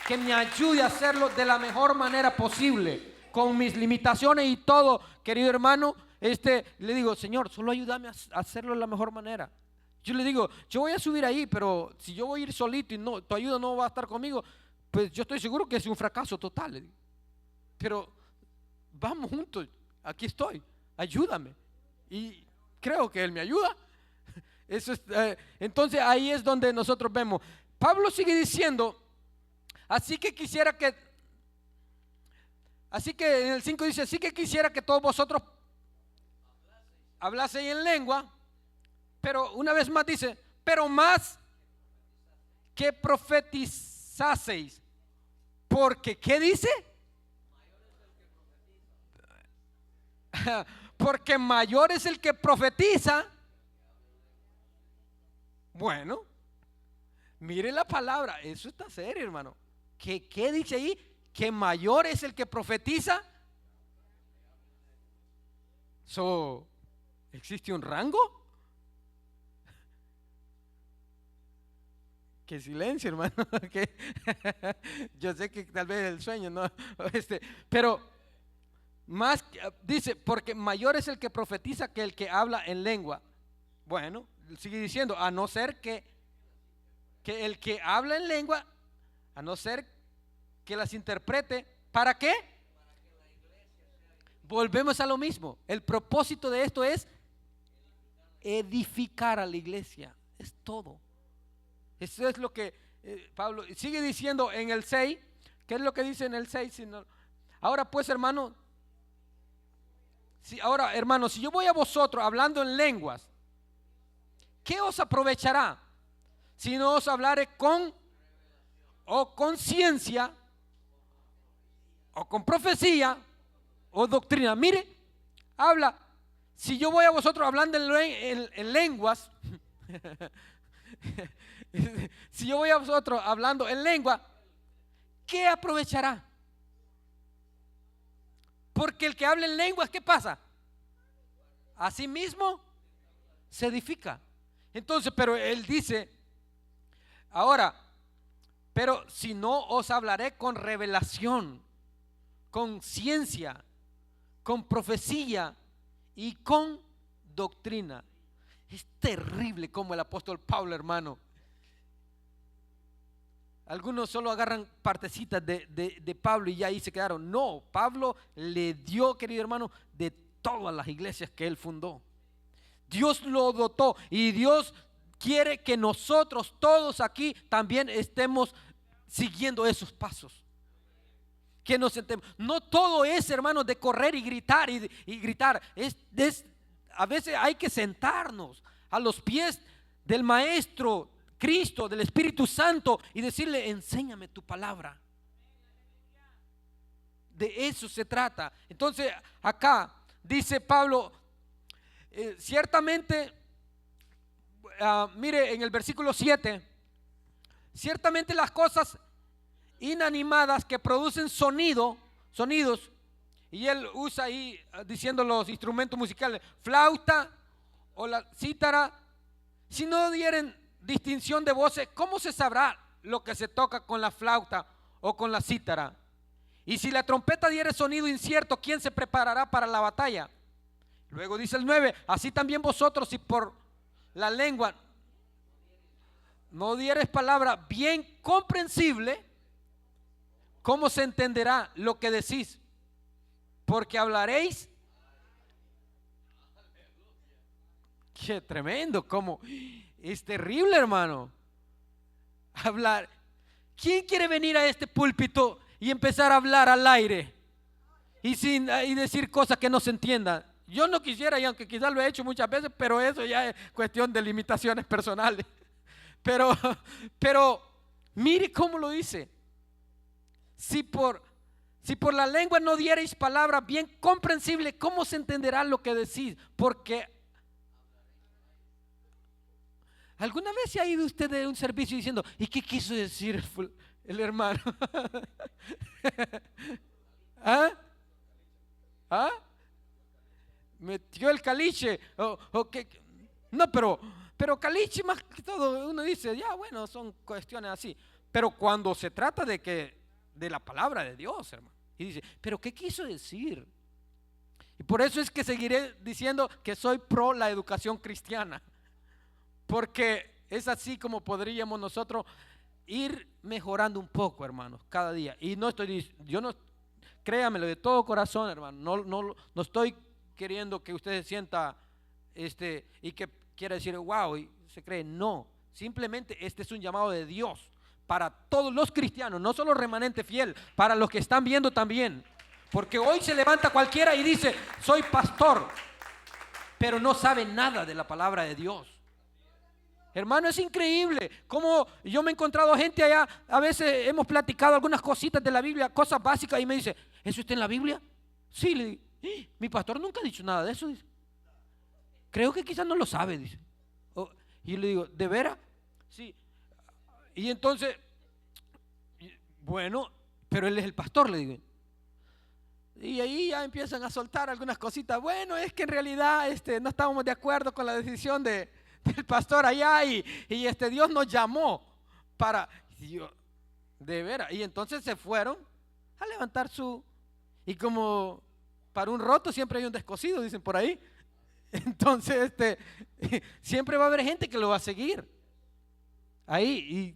que me ayude a hacerlo de la mejor manera posible, con mis limitaciones y todo, querido hermano. Le digo, Señor, solo ayúdame a hacerlo de la mejor manera. Yo le digo, yo voy a subir ahí, pero si yo voy a ir solito y no, tu ayuda no va a estar conmigo, pues yo estoy seguro que es un fracaso total. Pero vamos juntos, aquí estoy, ayúdame. Y creo que Él me ayuda. Eso es, entonces ahí es donde nosotros vemos. Pablo sigue diciendo, así que en el 5 dice, así que quisiera que todos vosotros hablaseis en lengua, pero una vez más dice, pero más que profetizaseis, porque ¿qué dice? Porque mayor es el que profetiza. Bueno, mire la palabra, eso está serio, hermano. ¿Qué dice ahí? que mayor es el que profetiza. ¿Existe un rango? Qué silencio, hermano. Yo sé que tal vez el sueño, ¿no? Pero más dice, porque mayor es el que profetiza que el que habla en lengua. Bueno, sigue diciendo, a no ser que el que habla en lengua, a no ser que las interprete. ¿Para qué? Volvemos a lo mismo. El propósito de esto es edificar a la iglesia. Es todo. Eso es lo que Pablo sigue diciendo en el 6. ¿Qué es lo que dice en el 6? Ahora pues, hermano, si yo voy a vosotros hablando en lenguas, ¿qué os aprovechará? Si no os hablare con ciencia, o con profecía, o doctrina. Mire, habla. Si yo voy a vosotros hablando en lenguas, si yo voy a vosotros hablando en lengua, ¿qué aprovechará? Porque el que habla en lenguas, ¿qué pasa? Así mismo se edifica. Entonces, pero él dice, ahora, pero si no os hablaré con revelación, con ciencia, con profecía y con doctrina. Es terrible como el apóstol Pablo, hermano. Algunos solo agarran partecitas de Pablo y ya ahí se quedaron. No, Pablo le dio, querido hermano, de todas las iglesias que él fundó. Dios lo dotó y Dios quiere que nosotros todos aquí también estemos siguiendo esos pasos. Que nos sentemos. No todo es, hermanos, de correr y gritar y gritar. A veces hay que sentarnos a los pies del Maestro Cristo, del Espíritu Santo, y decirle: enséñame tu palabra. De eso se trata. Entonces acá dice Pablo, ciertamente, mire en el versículo 7, ciertamente las cosas inanimadas que producen sonidos, y él usa ahí diciendo los instrumentos musicales, flauta o la cítara, si no dieren distinción de voces, ¿cómo se sabrá lo que se toca con la flauta o con la cítara? Y si la trompeta diere sonido incierto, ¿quién se preparará para la batalla? Luego dice el 9, así también vosotros, si por la lengua no dieres palabra bien comprensible, ¿cómo se entenderá lo que decís? Porque hablaréis. Qué tremendo, como es terrible, hermano. Hablar. ¿Quién quiere venir a este púlpito y empezar a hablar al aire y decir cosas que no se entiendan? Yo no quisiera, y aunque quizás lo he hecho muchas veces, pero eso ya es cuestión de limitaciones personales. Pero mire cómo lo dice. Si por la lengua no dierais palabra bien comprensible, ¿cómo se entenderá lo que decís? Porque ¿alguna vez se ha ido usted de un servicio diciendo: ¿y qué quiso decir el hermano? ¿Ah? ¿Ah? Metió el caliche no, pero caliche más que todo uno dice, ya bueno, son cuestiones así. Pero cuando se trata de la palabra de Dios, hermano, y dice, pero ¿qué quiso decir? Y por eso es que seguiré diciendo que soy pro la educación cristiana, porque es así como podríamos nosotros ir mejorando un poco, hermanos, cada día. Y créamelo de todo corazón, hermano, no estoy queriendo que usted se sienta y que quiera decir wow y se cree. No, simplemente este es un llamado de Dios para todos los cristianos, no solo remanente fiel, para los que están viendo también. Porque hoy se levanta cualquiera y dice: soy pastor, pero no sabe nada de la palabra de Dios. Hermano, es increíble como yo me he encontrado gente allá, a veces hemos platicado algunas cositas de la Biblia, cosas básicas, y me dice: ¿eso está en la Biblia? Sí, le digo, mi pastor nunca ha dicho nada de eso, dice. Creo que quizás no lo sabe, dice. Y le digo: ¿de veras? Sí. Y entonces, bueno, pero él es el pastor, le digo. Y ahí ya empiezan a soltar algunas cositas. Bueno, es que en realidad no estábamos de acuerdo con la decisión del pastor allá y Dios nos llamó para, de veras. Y entonces se fueron a levantar y como para un roto siempre hay un descosido, dicen por ahí. Entonces siempre va a haber gente que lo va a seguir ahí. Y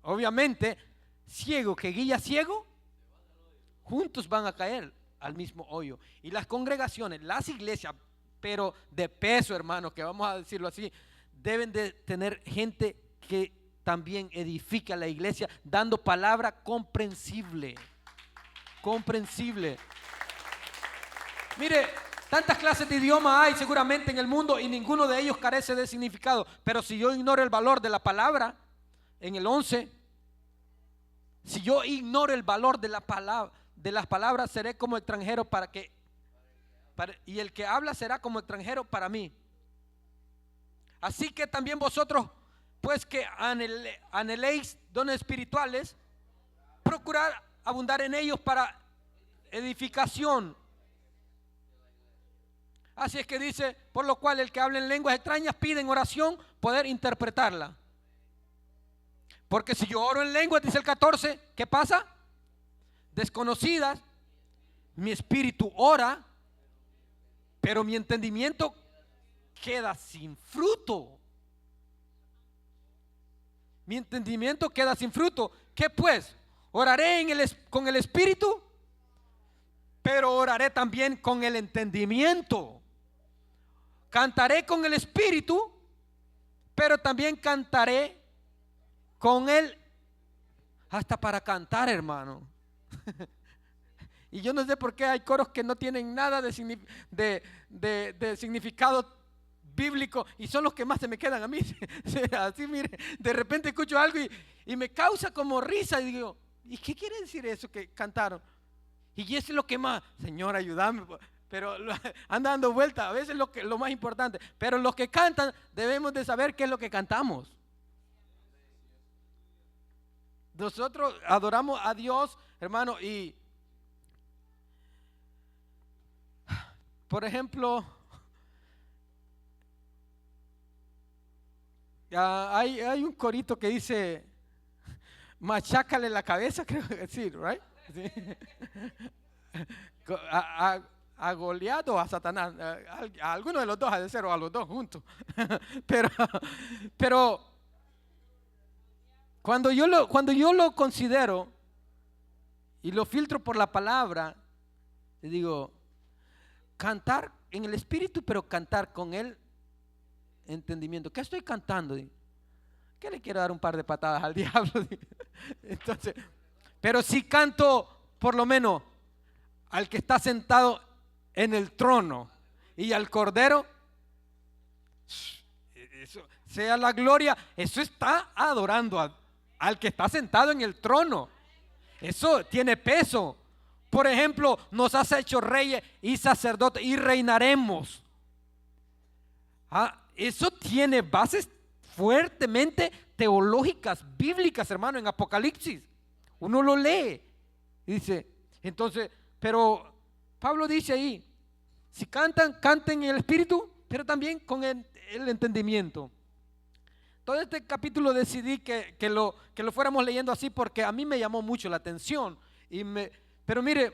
obviamente ciego que guía ciego, juntos van a caer al mismo hoyo. Y las congregaciones, las iglesias, pero de peso, hermano, que vamos a decirlo así, deben de tener gente que también edifica la iglesia, dando palabra comprensible. Mire, tantas clases de idioma hay seguramente en el mundo y ninguno de ellos carece de significado. Pero si yo ignoro el valor de la palabra, en el 11, si yo ignoro el valor de las palabras, seré como extranjero y el que habla será como extranjero para mí. Así que también vosotros, pues que anheléis dones espirituales, procurar abundar en ellos para edificación. Así es que dice, por lo cual el que habla en lenguas extrañas pide en oración poder interpretarla. Porque si yo oro en lenguas, dice el 14, ¿qué pasa? Desconocidas, mi espíritu ora, pero mi entendimiento queda sin fruto. Mi entendimiento queda sin fruto. ¿Qué pues? Oraré con el espíritu, pero oraré también con el entendimiento. Cantaré con el espíritu, pero también cantaré con él, hasta para cantar, hermano. Y yo no sé por qué hay coros que no tienen nada de significado bíblico y son los que más se me quedan a mí. Así, mire, de repente escucho algo y me causa como risa y digo, ¿y qué quiere decir eso que cantaron? Y eso es lo que más, Señor, ayúdame. Pero anda dando vuelta, a veces lo más importante. Pero los que cantan debemos de saber qué es lo que cantamos. Nosotros adoramos a Dios, hermano, y por ejemplo, hay un corito que dice, machácale la cabeza, creo que sí, right? Sí. A Goliat o a Satanás, a alguno de los dos ha de ser, o a los dos juntos. pero cuando yo lo considero y lo filtro por la palabra, le digo, cantar en el espíritu, pero cantar con el entendimiento. ¿Qué estoy cantando? ¿Qué le quiero dar un par de patadas al diablo? Entonces, pero si canto por lo menos al que está sentado en el trono y al Cordero, eso, sea la gloria, eso está adorando al que está sentado en el trono. Eso tiene peso. Por ejemplo, nos has hecho reyes y sacerdotes y reinaremos. Eso tiene bases fuertemente teológicas, bíblicas, hermano, en Apocalipsis. Uno lo lee y dice, entonces, pero Pablo dice ahí, si canten en el espíritu, pero también con el entendimiento. Todo este capítulo decidí que lo fuéramos leyendo así porque a mí me llamó mucho la atención. Pero mire,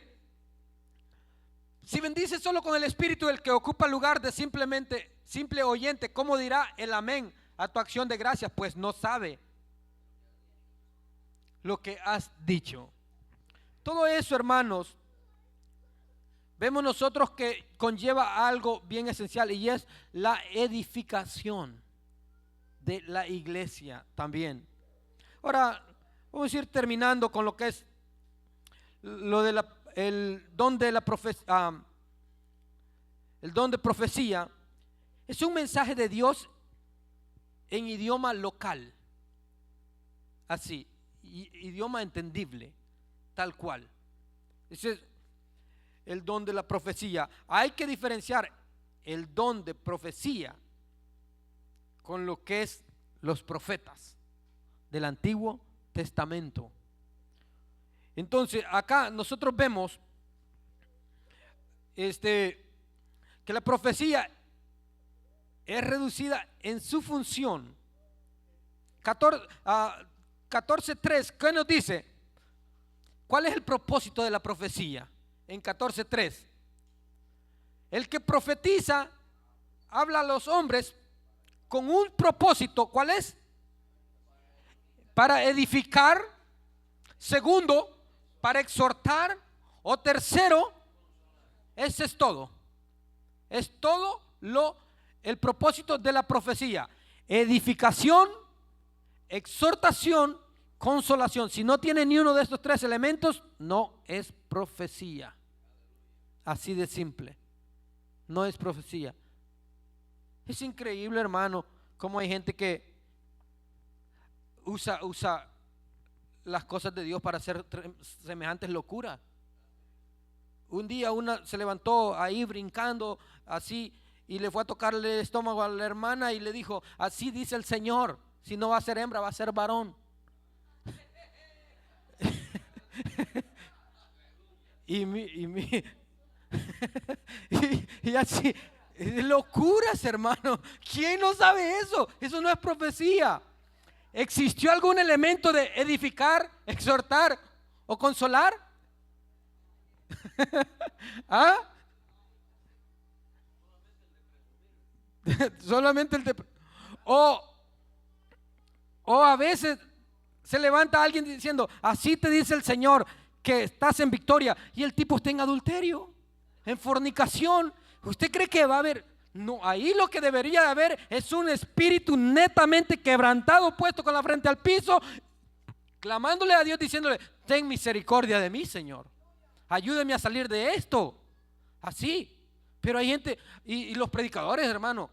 si bendice solo con el espíritu el que ocupa el lugar de simple oyente, ¿cómo dirá el amén a tu acción de gracias? Pues no sabe lo que has dicho. Todo eso, hermanos, vemos nosotros que conlleva algo bien esencial y es la edificación de la iglesia también. Ahora, vamos a ir terminando con lo que es el don de profecía. Es un mensaje de Dios en idioma local, así, idioma entendible, tal cual. Ese es el don de la profecía. Hay que diferenciar el don de profecía con lo que es los profetas del Antiguo Testamento. Entonces, acá nosotros vemos que la profecía es reducida en su función. 14:3, ¿qué nos dice? ¿Cuál es el propósito de la profecía? En 14:3, el que profetiza habla a los hombres con un propósito. ¿Cuál es? Para edificar. Segundo, para exhortar. O tercero, ese es todo. Es todo el propósito de la profecía: edificación, exhortación, consolación. Si no tiene ni uno de estos tres elementos, no es profecía. Así de simple. No es profecía. Es increíble, hermano, cómo hay gente que usa las cosas de Dios para hacer semejantes locuras. Un día una se levantó ahí brincando así y le fue a tocarle el estómago a la hermana y le dijo: así dice el Señor, si no va a ser hembra, va a ser varón. y así, locuras, hermano. ¿Quién no sabe eso? Eso no es profecía. ¿Existió algún elemento de edificar, exhortar o consolar? ¿Ah? Solamente el de... O a veces se levanta alguien diciendo: así te dice el Señor, que estás en victoria, y el tipo está en adulterio, en fornicación. ¿Usted cree que va a haber? No, ahí lo que debería de haber es un espíritu netamente quebrantado, puesto con la frente al piso, clamándole a Dios, diciéndole: ten misericordia de mí, Señor, ayúdame a salir de esto. Así. Pero hay gente, y los predicadores, hermano,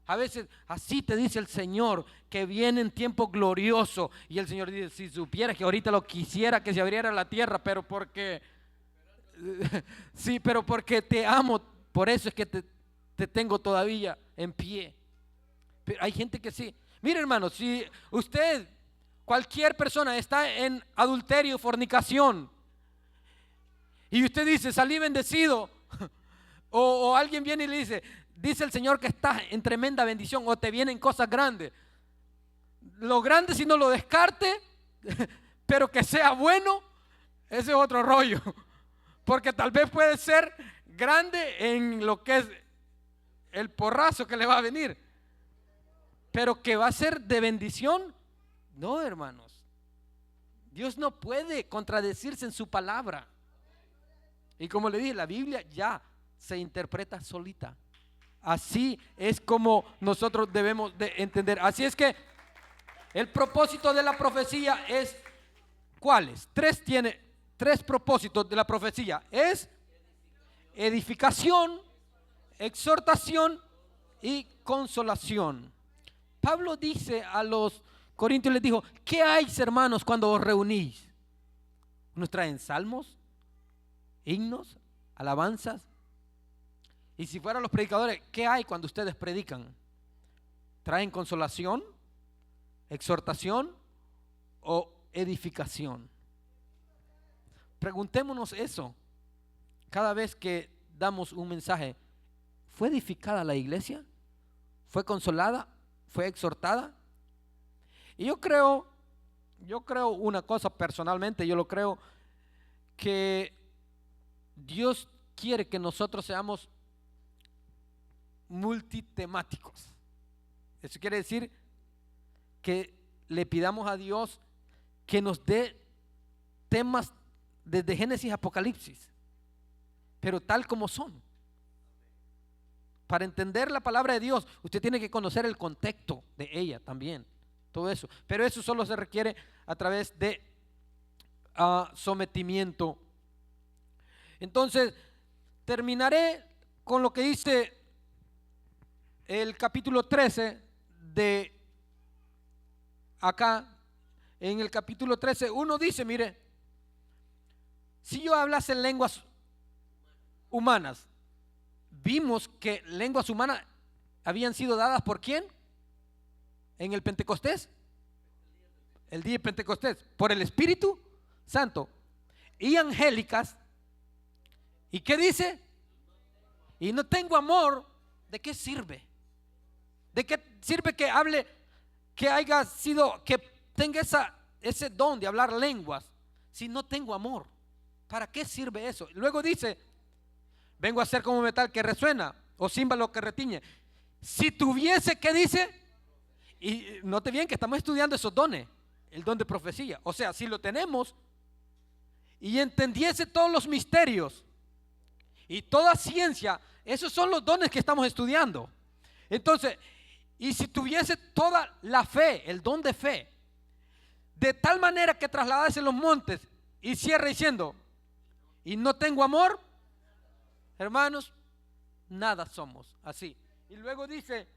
a veces: así te dice el Señor, que vienen tiempos gloriosos. Y el Señor dice: si supieras que ahorita lo quisiera que se abriera la tierra, pero porque sí, pero porque te amo, por eso es que te tengo todavía en pie. Pero hay gente que sí. Mire, hermano, si usted, cualquier persona, está en adulterio, fornicación, y usted dice: salí bendecido, o alguien viene y le dice el Señor que estás en tremenda bendición, o te vienen cosas grandes. Lo grande, si no lo descarte, pero que sea bueno, ese es otro rollo. Porque tal vez puede ser grande en lo que es el porrazo que le va a venir, pero que va a ser de bendición. No, hermanos, Dios no puede contradecirse en su palabra. Y como le dije, la Biblia ya se interpreta solita. Así es como nosotros debemos de entender. Así es que el propósito de la profecía es, ¿cuáles? Tiene tres propósitos de la profecía: es edificación, exhortación y consolación. Pablo dice a los corintios, les dijo: ¿qué hay, hermanos, cuando os reunís? ¿Nos traen salmos, himnos, alabanzas? Y si fueran los predicadores, ¿qué hay cuando ustedes predican? ¿Traen consolación, exhortación o edificación? Preguntémonos eso cada vez que damos un mensaje. ¿Fue edificada la iglesia? ¿Fue consolada? ¿Fue exhortada? Y yo creo una cosa personalmente, yo lo creo, que Dios quiere que nosotros seamos multitemáticos. Eso quiere decir que le pidamos a Dios que nos dé temas desde Génesis a Apocalipsis, pero tal como son. Para entender la palabra de Dios, usted tiene que conocer el contexto de ella también, todo eso. Pero eso solo se requiere a través de sometimiento. Entonces, terminaré con lo que dice el capítulo 13 de acá. En el capítulo 13, uno dice: mire, si yo hablase en lenguas humanas, vimos que lenguas humanas habían sido dadas ¿por quién? En el Pentecostés, el día de Pentecostés, por el Espíritu Santo. y angélicas. ¿Y qué dice? Y no tengo amor, ¿de qué sirve? ¿De qué sirve que hable, que haya sido, que tenga ese don de hablar lenguas, si no tengo amor? ¿Para qué sirve eso? Luego dice, vengo a ser como metal que resuena o címbalo que retiñe. Si tuviese, ¿qué dice? Y note bien que estamos estudiando esos dones, el don de profecía. O sea, si lo tenemos y entendiese todos los misterios y toda ciencia, esos son los dones que estamos estudiando. Entonces, y si tuviese toda la fe, el don de fe, de tal manera que trasladase los montes, y cierra diciendo, y no tengo amor, hermanos, nada somos. Así. Y luego dice,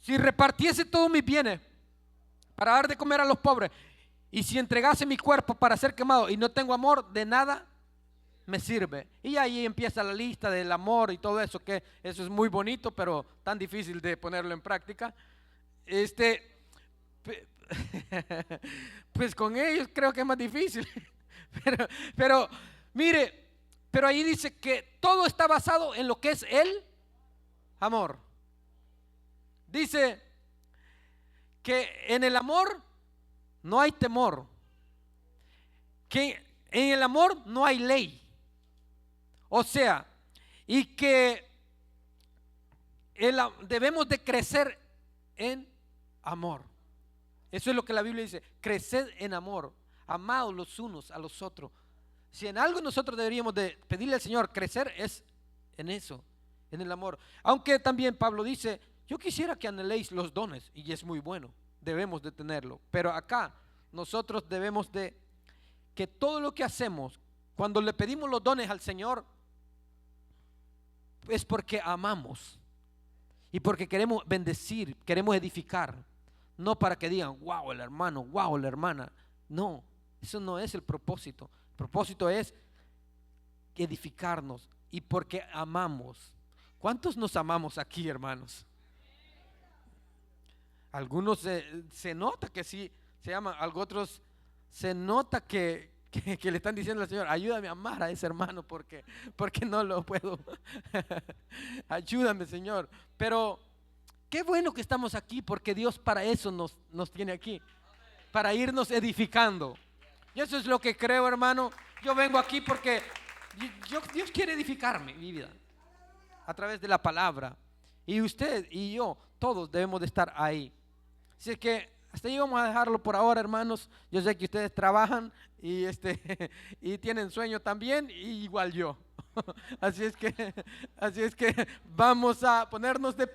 si repartiese todos mis bienes para dar de comer a los pobres, y si entregase mi cuerpo para ser quemado y no tengo amor, de nada me sirve. Y ahí empieza la lista del amor y todo eso, que eso es muy bonito, pero tan difícil de ponerlo en práctica. Pues con ellos creo que es más difícil. Pero mire, pero ahí dice que todo está basado en lo que es el amor. Dice que en el amor no hay temor, que en el amor no hay ley. O sea, y que debemos de crecer en amor. Eso es lo que la Biblia dice, creced en amor, amados los unos a los otros. Si en algo nosotros deberíamos de pedirle al Señor crecer, es en eso, en el amor. Aunque también Pablo dice, yo quisiera que anheléis los dones, y es muy bueno, debemos de tenerlo. Pero acá nosotros debemos de, que todo lo que hacemos, cuando le pedimos los dones al Señor, es porque amamos y porque queremos bendecir, queremos edificar, no para que digan, wow, el hermano, wow, la hermana. No, eso no es el propósito. El propósito es edificarnos y porque amamos. ¿Cuántos nos amamos aquí, hermanos? Algunos se nota que sí se aman, otros se nota que le están diciendo al Señor, ayúdame a amar a ese hermano porque no lo puedo. Ayúdame, Señor. Pero qué bueno que estamos aquí, porque Dios para eso nos tiene aquí, para irnos edificando. Y eso es lo que creo, hermano. Yo vengo aquí porque Dios quiere edificarme, mi vida, a través de la palabra. Y usted y yo, todos debemos de estar ahí. Así que hasta ahí vamos a dejarlo por ahora, hermanos. Yo sé que ustedes trabajan y y tienen sueño también, y igual yo. Así es que vamos a ponernos de pie.